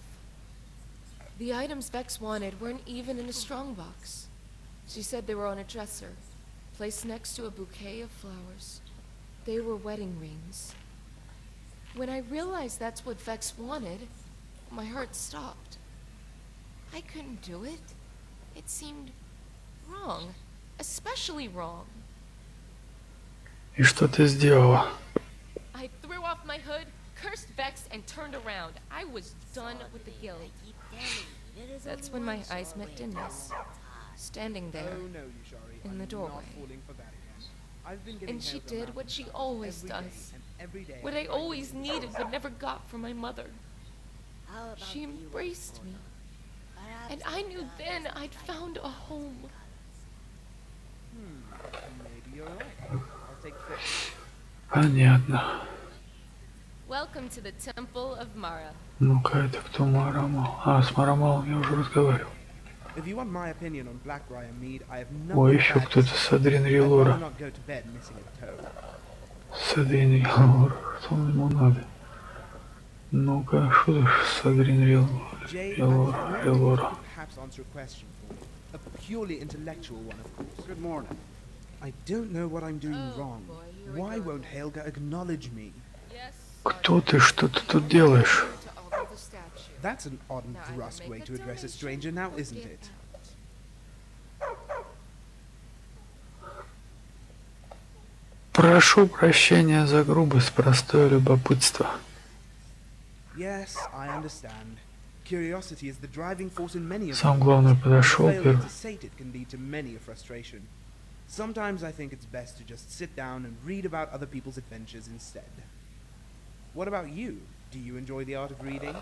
The items Vex wanted weren't even in a strongbox. She said they were on a dresser, placed next to a bouquet of flowers. They were wedding rings. When I realized that's what Vex wanted, my heart stopped. I couldn't do it. It seemed wrong, especially wrong. И что ты сделала? I threw off my hood, cursed Vex, and turned around. I was done with the guild. That's when my eyes met Dini's, standing there in the doorway. And she did what she always does, what I always needed but never got from my mother. She embraced me, and I knew then I'd found a home. Maybe you're right. I'll take this. Понятно. Welcome to the Temple of Mara. Ну-ка, это кто Марамал? А, с Марамалом я уже разговаривал. If you want my opinion on Blackbriar Mead, I have Ой, nothing еще bad to кто-то say. с Адрин I'd rather Рилора. not go to bed missing a toe. С Адрин Рилора. Что ему надо? Ну-ка, что за с Адрин Jay, Рилора? perhaps answer a question for me. A purely intellectual one, of course. Good morning. I don't know what I'm doing wrong. Why won't Helga acknowledge me? Кто ты? Что ты тут делаешь? That's an odd and brusque way to address a stranger now, isn't it? Прошу прощения за грубость, простое любопытство. Yes, I understand. Curiosity is the driving force in many of Сам главный подошел Failure первый. to sate it can lead to many a frustration. Sometimes I think it's best to just sit down and read about other people's adventures instead. What about you? Do you enjoy the art of reading?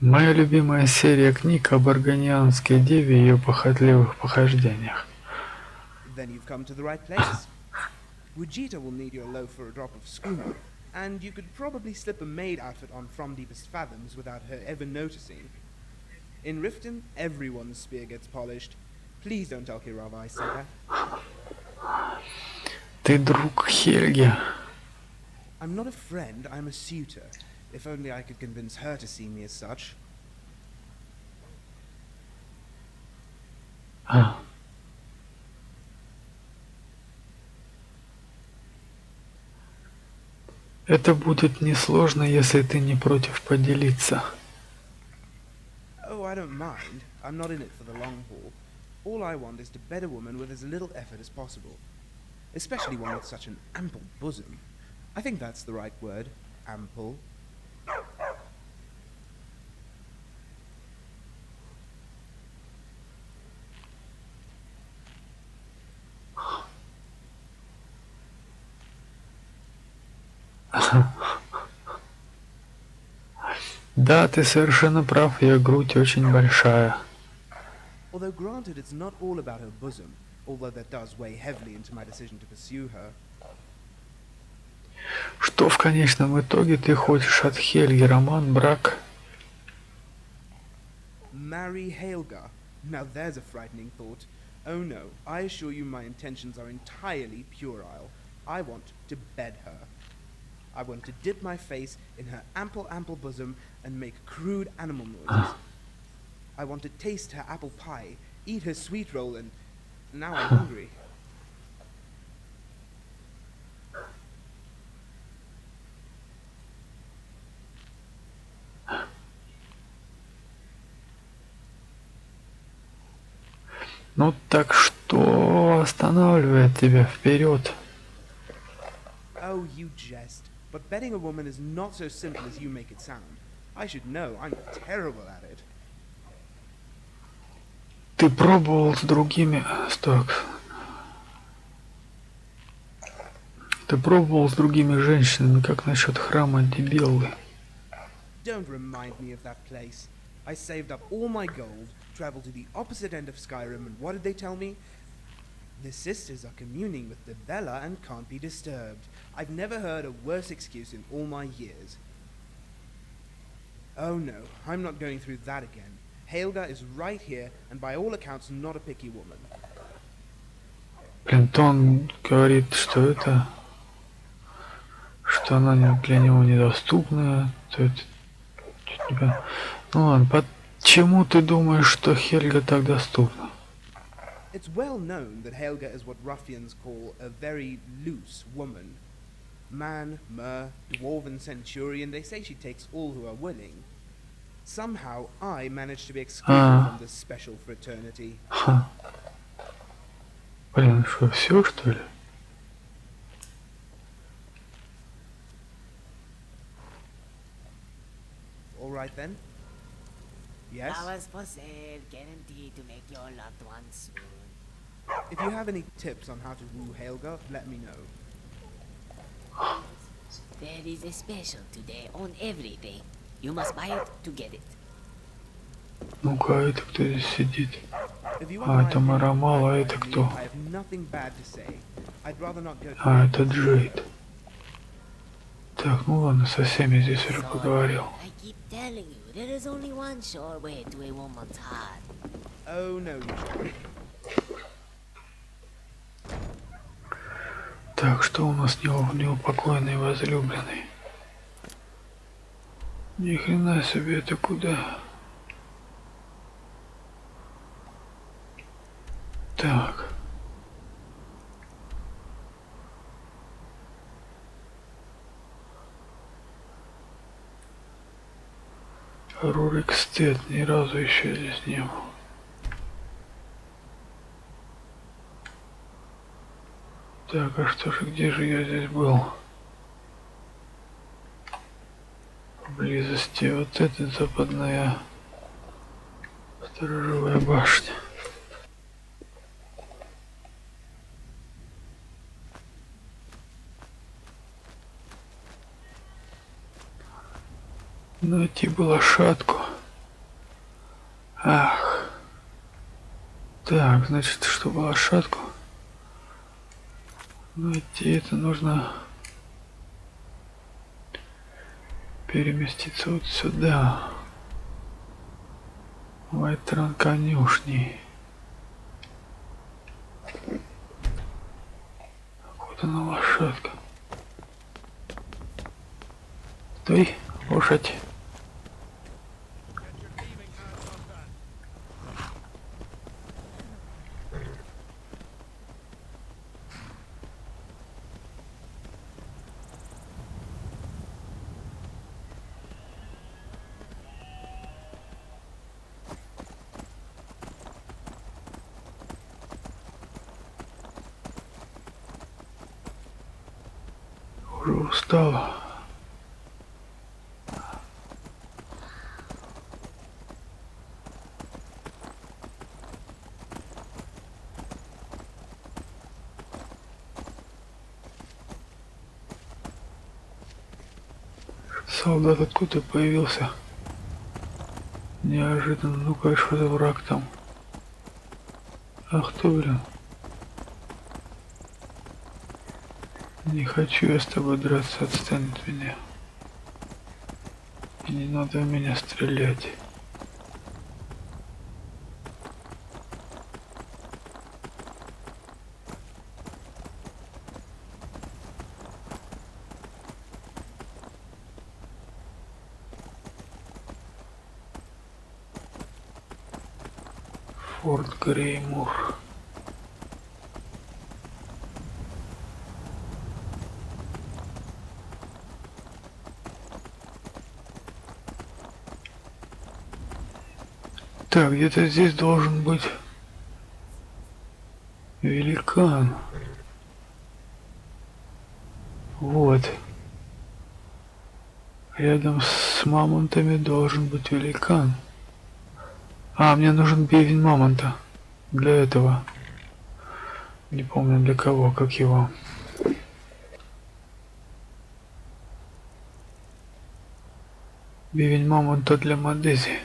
Моя любимая серия книг об арганианской деве и ее похотливых похождениях. Then you've come to the right place. Wujita will need your loaf for a drop of schooner, and you could probably slip a maid outfit on From Deepest Fathoms without her ever noticing. In Riften, everyone's spear gets polished. Please don't tell Kirava I said that. Ты друг Хельги. I'm not a friend, I'm a suitor. If only I could convince her to see me as such. Это будет несложно, если ты не против поделиться. Oh, I don't mind. I'm not in it for the long haul. All I want is to bed a woman with as little effort as possible. Especially one with such an ample bosom. I think that's the right word. Ample. Да, ты совершенно прав, ее грудь очень большая. Although granted it's not all about her bosom, although that does weigh heavily into my decision to pursue her. Что в конечном итоге ты хочешь от Хельги? Роман, брак? Marry Helga. Now there's a frightening thought. Oh no, I assure you my intentions are entirely puerile. I want to bed her. I want to dip my face in her ample bosom and make crude animal noises. I want to taste her apple pie, eat her sweet roll, and now I'm hungry. Ну так что останавливает тебя вперед? Oh, you jest. But betting a woman is not so simple as you make it sound. I should know. I'm terrible at it. Ты пробовал с другими... Так. Ты пробовал с другими женщинами, как насчет храма Дебеллы? Don't remind me of that place. I saved up all my gold, traveled to the opposite end of Skyrim, and what did they tell me? The sisters are communing with the Bella and can't be disturbed. I've never heard a worse excuse in all my years. Oh no, I'm not going through that again. Helga is right here, and by all accounts not a picky woman. Плинтон говорит, что это... Что она для него недоступная. То это... Ну ладно, почему ты думаешь, что Хельга так доступна? It's well known that Helga is what ruffians call a very loose woman. Man, mer, dwarven centurion, they say she takes all who are willing. Somehow I managed to be excluded from this special fraternity. Блин, что, все что ли? All right then. Yes? Flowers for sale, guaranteed to make your loved ones swoon. If you have any tips on how to woo Helga, let me know. There is a special today on everything. You must buy it to get it. Ну-ка, это кто здесь сидит? А, это Марамал, а это кто? А, это Джейд. Так, ну ладно, со всеми здесь уже поговорил. I keep telling you, there is only one sure way to a woman's heart. Oh no, Yushari. Так, что у нас неупокоенный возлюбленный? Ни хрена себе, это куда? Так. Рурик Стет ни разу еще здесь не был. Так, а что же, где же я здесь был? Поблизости вот эта западная сторожевая башня. Найти бы лошадку. Ах. Так, значит, чтобы лошадку найти, это нужно переместиться вот сюда. Вайтран конюшни. Вот она, лошадка. Стой, лошадь. Уже устала. Солдат откуда появился? Неожиданно. Ну-ка, что за враг там? Ах ты, блин. Не хочу я с тобой драться, отстань от меня. И не надо в меня стрелять. Форт Греймур. Так, где-то здесь должен быть великан. Вот. Рядом с мамонтами должен быть великан. А, мне нужен бивень мамонта. Для этого. Не помню для кого, как его. Бивень мамонта для Мадези.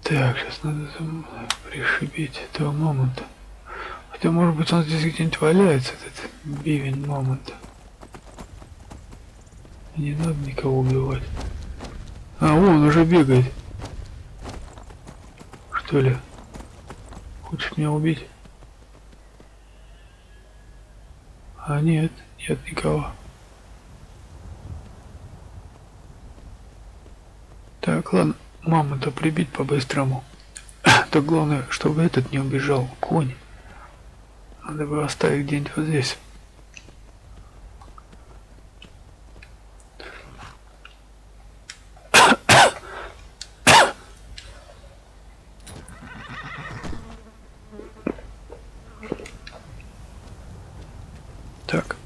Так, сейчас надо пришибить этого мамонта. Хотя, может быть, он здесь где-нибудь валяется, этот бивень мамонта. Не надо никого убивать. А, он уже бегает. Что ли? Хочет меня убить? А нет, нет никого. Так, ладно, мамонта прибить по-быстрому. То главное, чтобы этот не убежал, конь. Надо бы оставить где-нибудь вот здесь. Так.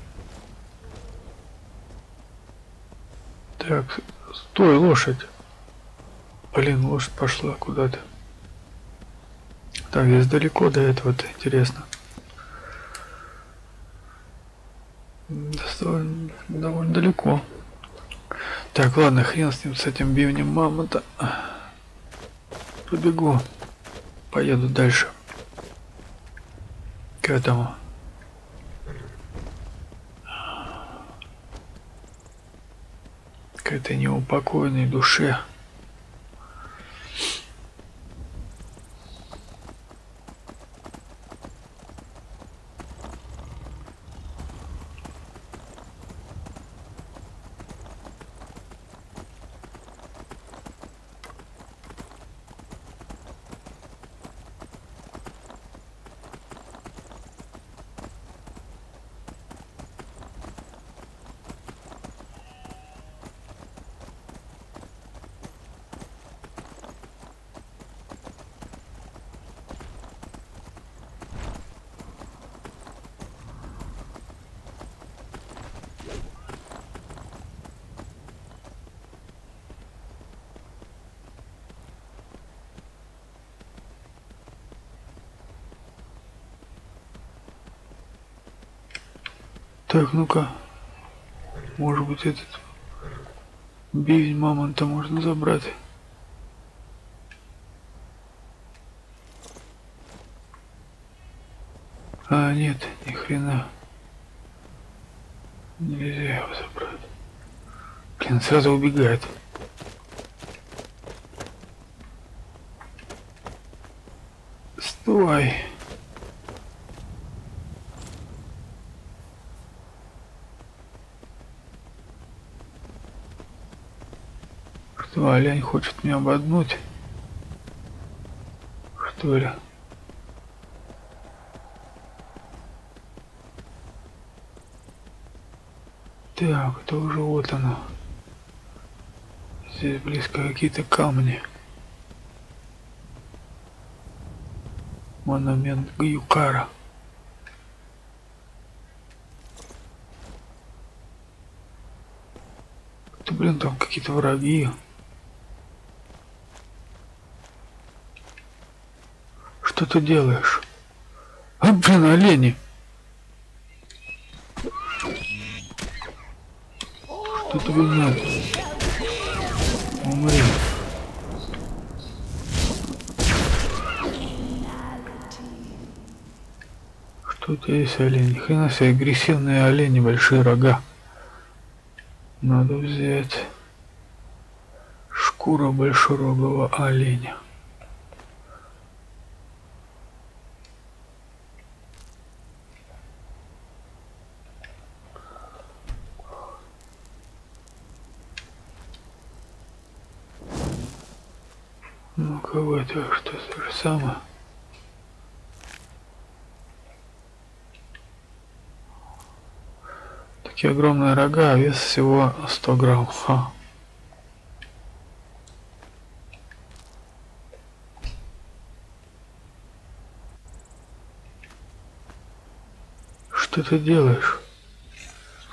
Так, стой, лошадь. Блин, лошадь пошла куда-то. Так, здесь далеко до этого-то, интересно. Довольно далеко. Так, ладно, хрен с ним, с этим бивнем мамонта. Побегу. Поеду дальше. К этому. К этой неупокоенной душе. Так, ну-ка. Может быть, этот бивень мамонта можно забрать. А, нет, ни хрена. Нельзя его забрать. Блин, сразу убегает. Стой. Что, олень хочет меня ободнуть? Что ли? Так, это уже вот оно. Здесь близко какие-то камни. Монумент Юкара. Да, блин, там какие-то враги. Что ты делаешь? А, блин, олени. Что тебе надо? Умри. Что у тебя есть, олень? Ни хрена себе, агрессивные олени, большие рога. Надо взять шкуру большерогого оленя. Ну-ка, вот что то же самое. Такие огромные рога, а вес всего 100 грамм. Ха. Что ты делаешь?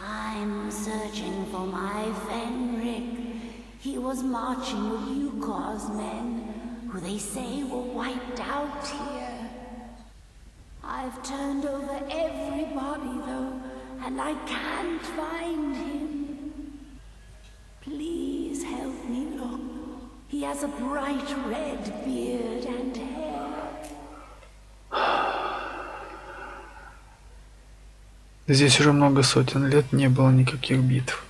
I'm searching for my Fenric. He was marching with Yukor's men, who they say were wiped out here. I've turned over everybody, though, and I can't find him. Please help me look. He has a bright red beard and hair. Здесь уже много сотен лет не было никаких битв.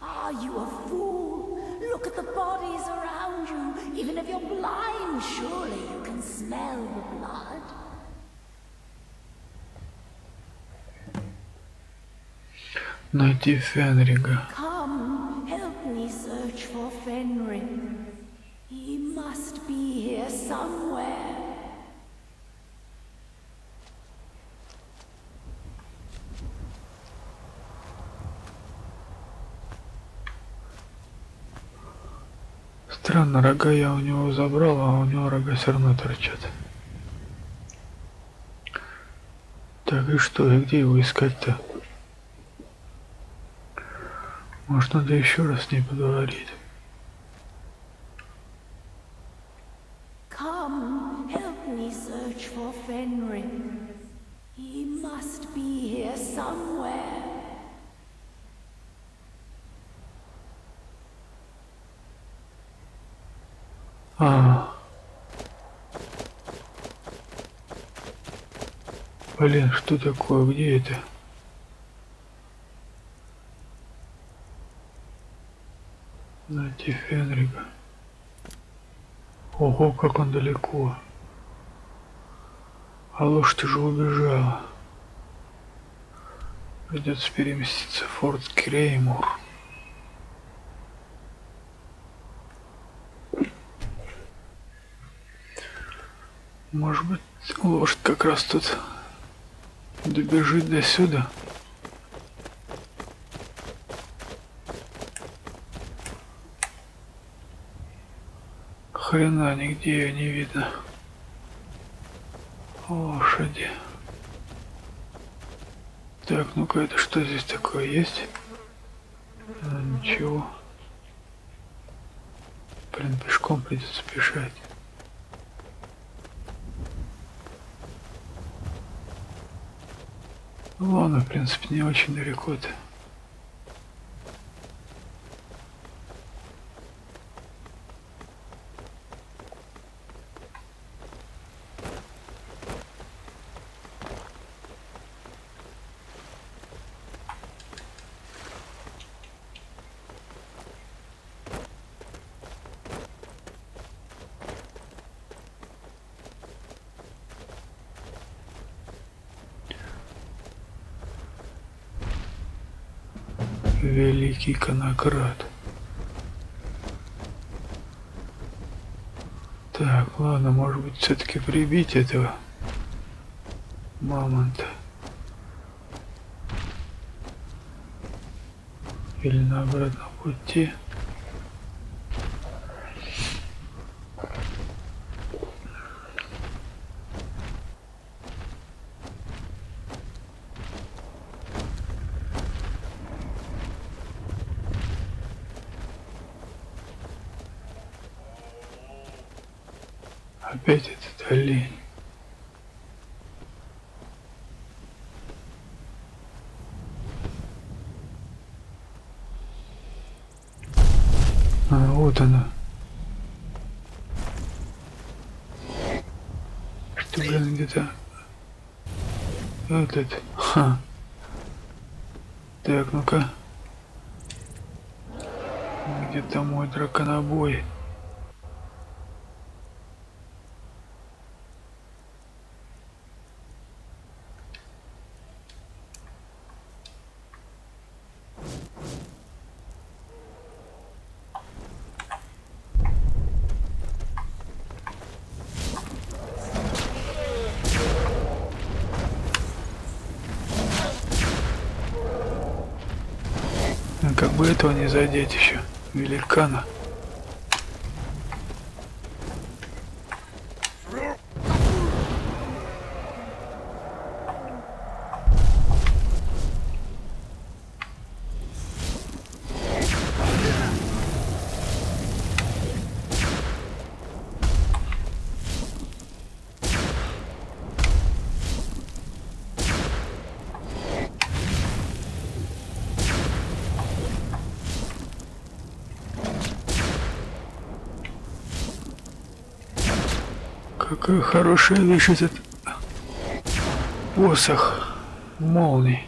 Are you a fool? Look at the bodies around you. Even if you're blind, surely you can smell the blood. Найти Фенрига. Come, help me search for Fenric. He must be here somewhere. Странно, рога я у него забрал, а у него рога все равно торчат. Так, и что, и где его искать-то? Может, надо еще раз с ней поговорить. Come, help me search for Fenric. He must be here somewhere. Блин, что такое? Где это? Найти Фенрига. Ого, как он далеко. А лошадь уже убежала. Придется переместиться в Форт Креймур. Может быть, лошадь как раз тут добежит до сюда. Хрена нигде ее не видно. Лошади. Так, ну-ка, это что здесь такое есть? Ничего. Блин, пешком придется бежать. Ну ладно, в принципе, не очень далеко-то. Великий конократ. Так, ладно, может быть, все-таки прибить этого мамонта. Или на обратном пути. Опять этот олень. А, вот она. Что, блин, где-то... Этот... Ха. Так, ну-ка. Где-то мой драконобой. Как бы этого не задеть еще. Великана. Какая хорошая вещь этот посох молний.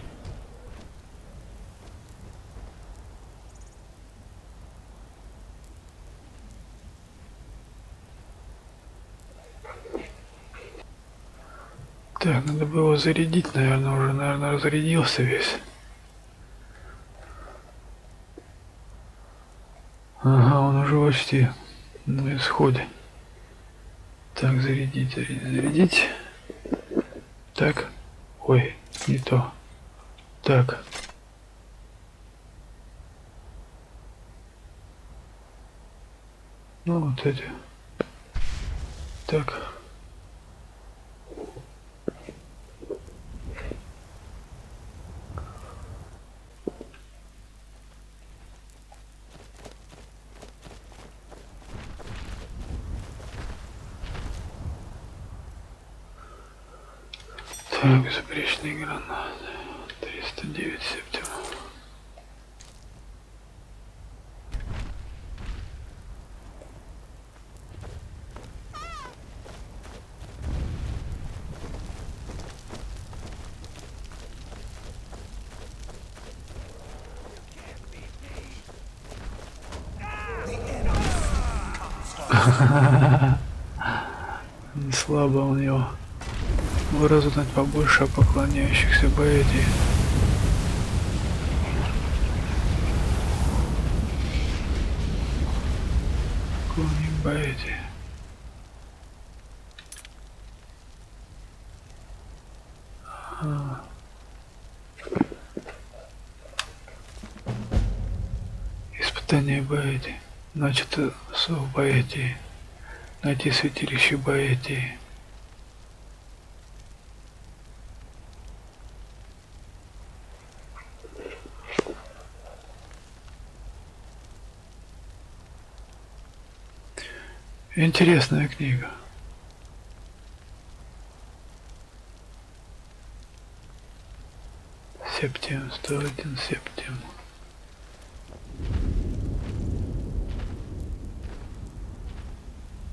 Так, надо было его зарядить, наверное, уже, разрядился весь. Ага, он уже почти на исходе. Так, зарядить. Так. Ой, не то. Так. Ну, вот эти. Так. Так, безупречные гранаты. 309 септим. Не слабо у него. Разузнать побольше о поклоняющихся Боэтии. Камень Барензии. Испытание Боэтии. Начато. Зов Боэтии. Найти святилище Боэтии. Интересная книга. Септим, 101 септим.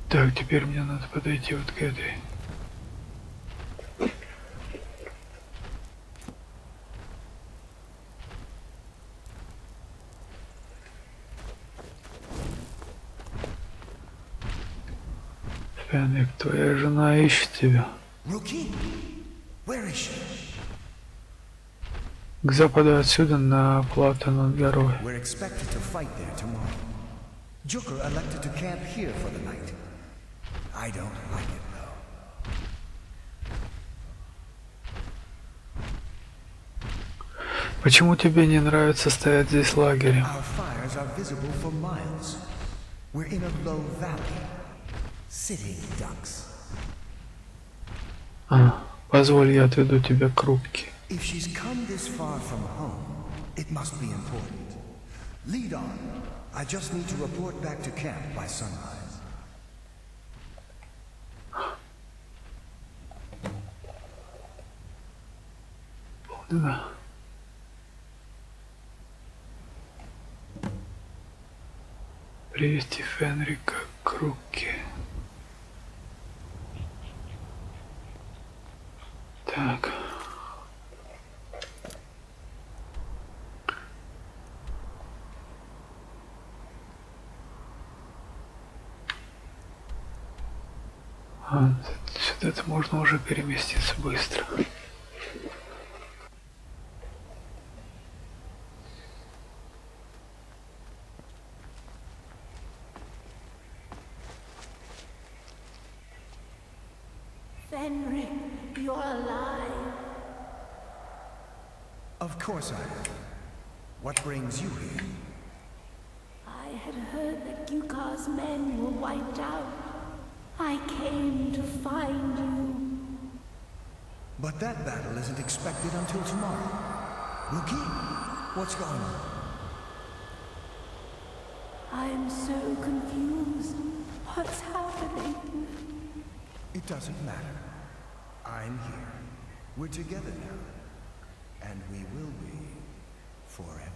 Так, теперь мне надо подойти вот к этой. Фенрик, твоя жена ищет тебя. К западу отсюда на плато над горой. Почему тебе не нравится стоять здесь лагерем? Позволь, я отведу тебя к рубке. Да. Привести Фенрика к рубке. Так. Сюда-то можно уже переместиться быстро. Fenric, you're alive. Of course I am. What brings you here? I had heard that Yukar's men were wiped out. I came to find you. But that battle isn't expected until tomorrow. Rookie, what's going on? I'm so confused. What's happening? It doesn't matter. I'm here. We're together now. And we will be forever.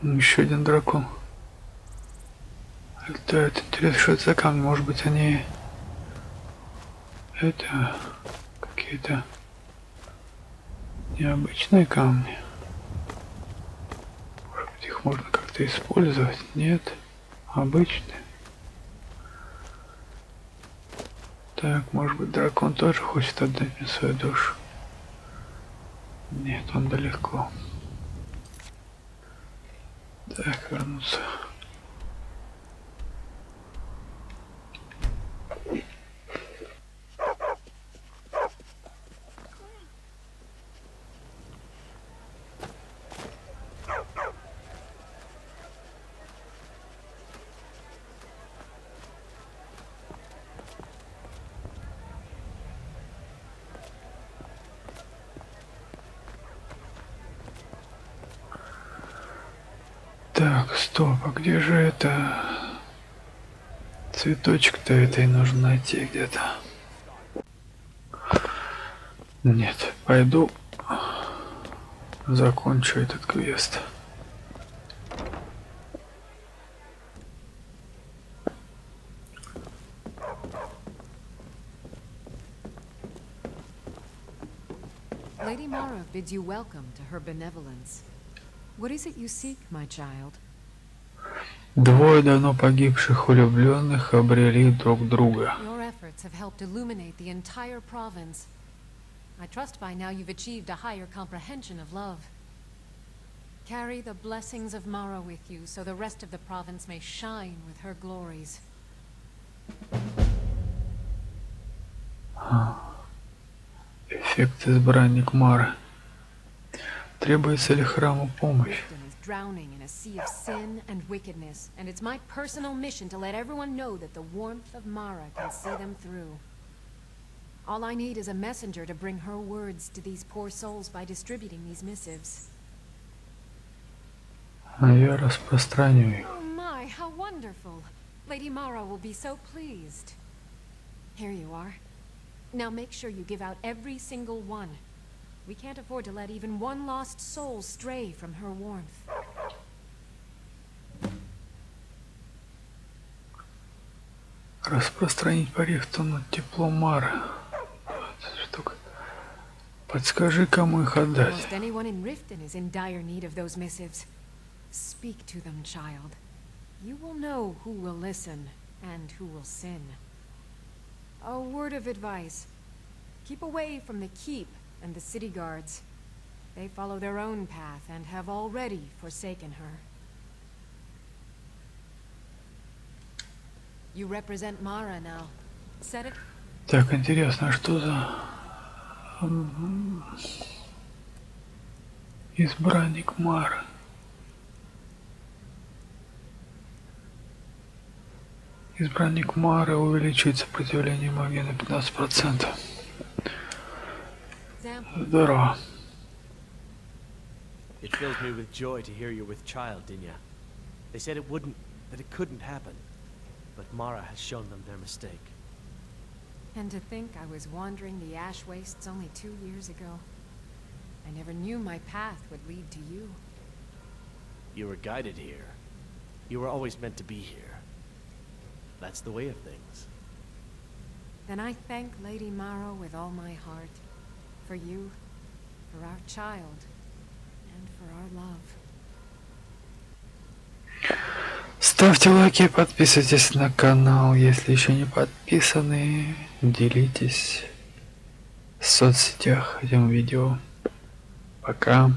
Еще один дракон. Летает. Интересно, что это за камни? Может быть, они... Это... какие-то... необычные камни. Может быть, их можно как-то использовать? Нет. Обычные. Так, может быть, дракон тоже хочет отдать мне свою душу? Нет, он далеко. Так, вернуться. Так, стоп, а где же это? Цветочек-то этой нужно найти где-то. Нет, пойду закончу этот квест. Lady Mara bids you welcome to her benevolence. What is it you seek, my child? Двое давно погибших влюбленных обрели друг друга. Your efforts have helped illuminate the entire province. I trust by now you've achieved a higher comprehension of love. Carry the blessings of Mara with you so the rest of the province may shine with her glories. Эффект избранник Мары. Требуется ли храму помощь? Drowning in a sea of sin and wickedness, and it's my personal mission to let everyone know that the warmth of Mara can see them through. All I need is a messenger to bring her words to these poor souls by distributing these missives. Я распространю их. Oh my, how wonderful! Lady Mara will be so pleased. Here you are. Now make sure you give out every single one. We can't afford to let even one lost soul stray from her warmth. Распространить по рифту тепло Мары. Штука. Подскажи, кому их отдать. Almost anyone in Riften is in dire need of those missives. Speak to them, child. You will know who will listen and who will sin. A word of advice. Keep away from the keep and the city guards. They follow their own path and have already forsaken her. You represent Mara now. Set it. Так, интересно, что за... избранник Мары. Избранник Мары увеличивает сопротивление магии на 15%. Здорово. It fills me with joy to hear you're with child, Dinya. They said it wouldn't, that it couldn't happen. But Mara has shown them their mistake. And to think I was wandering the ash wastes only 2 years ago. I never knew my path would lead to you. You were guided here. You were always meant to be here. That's the way of things. Then I thank Lady Mara with all my heart. For you, for our child, and for our love. Ставьте лайки, подписывайтесь на канал, если еще не подписаны. Делитесь в соцсетях этим видео. Пока.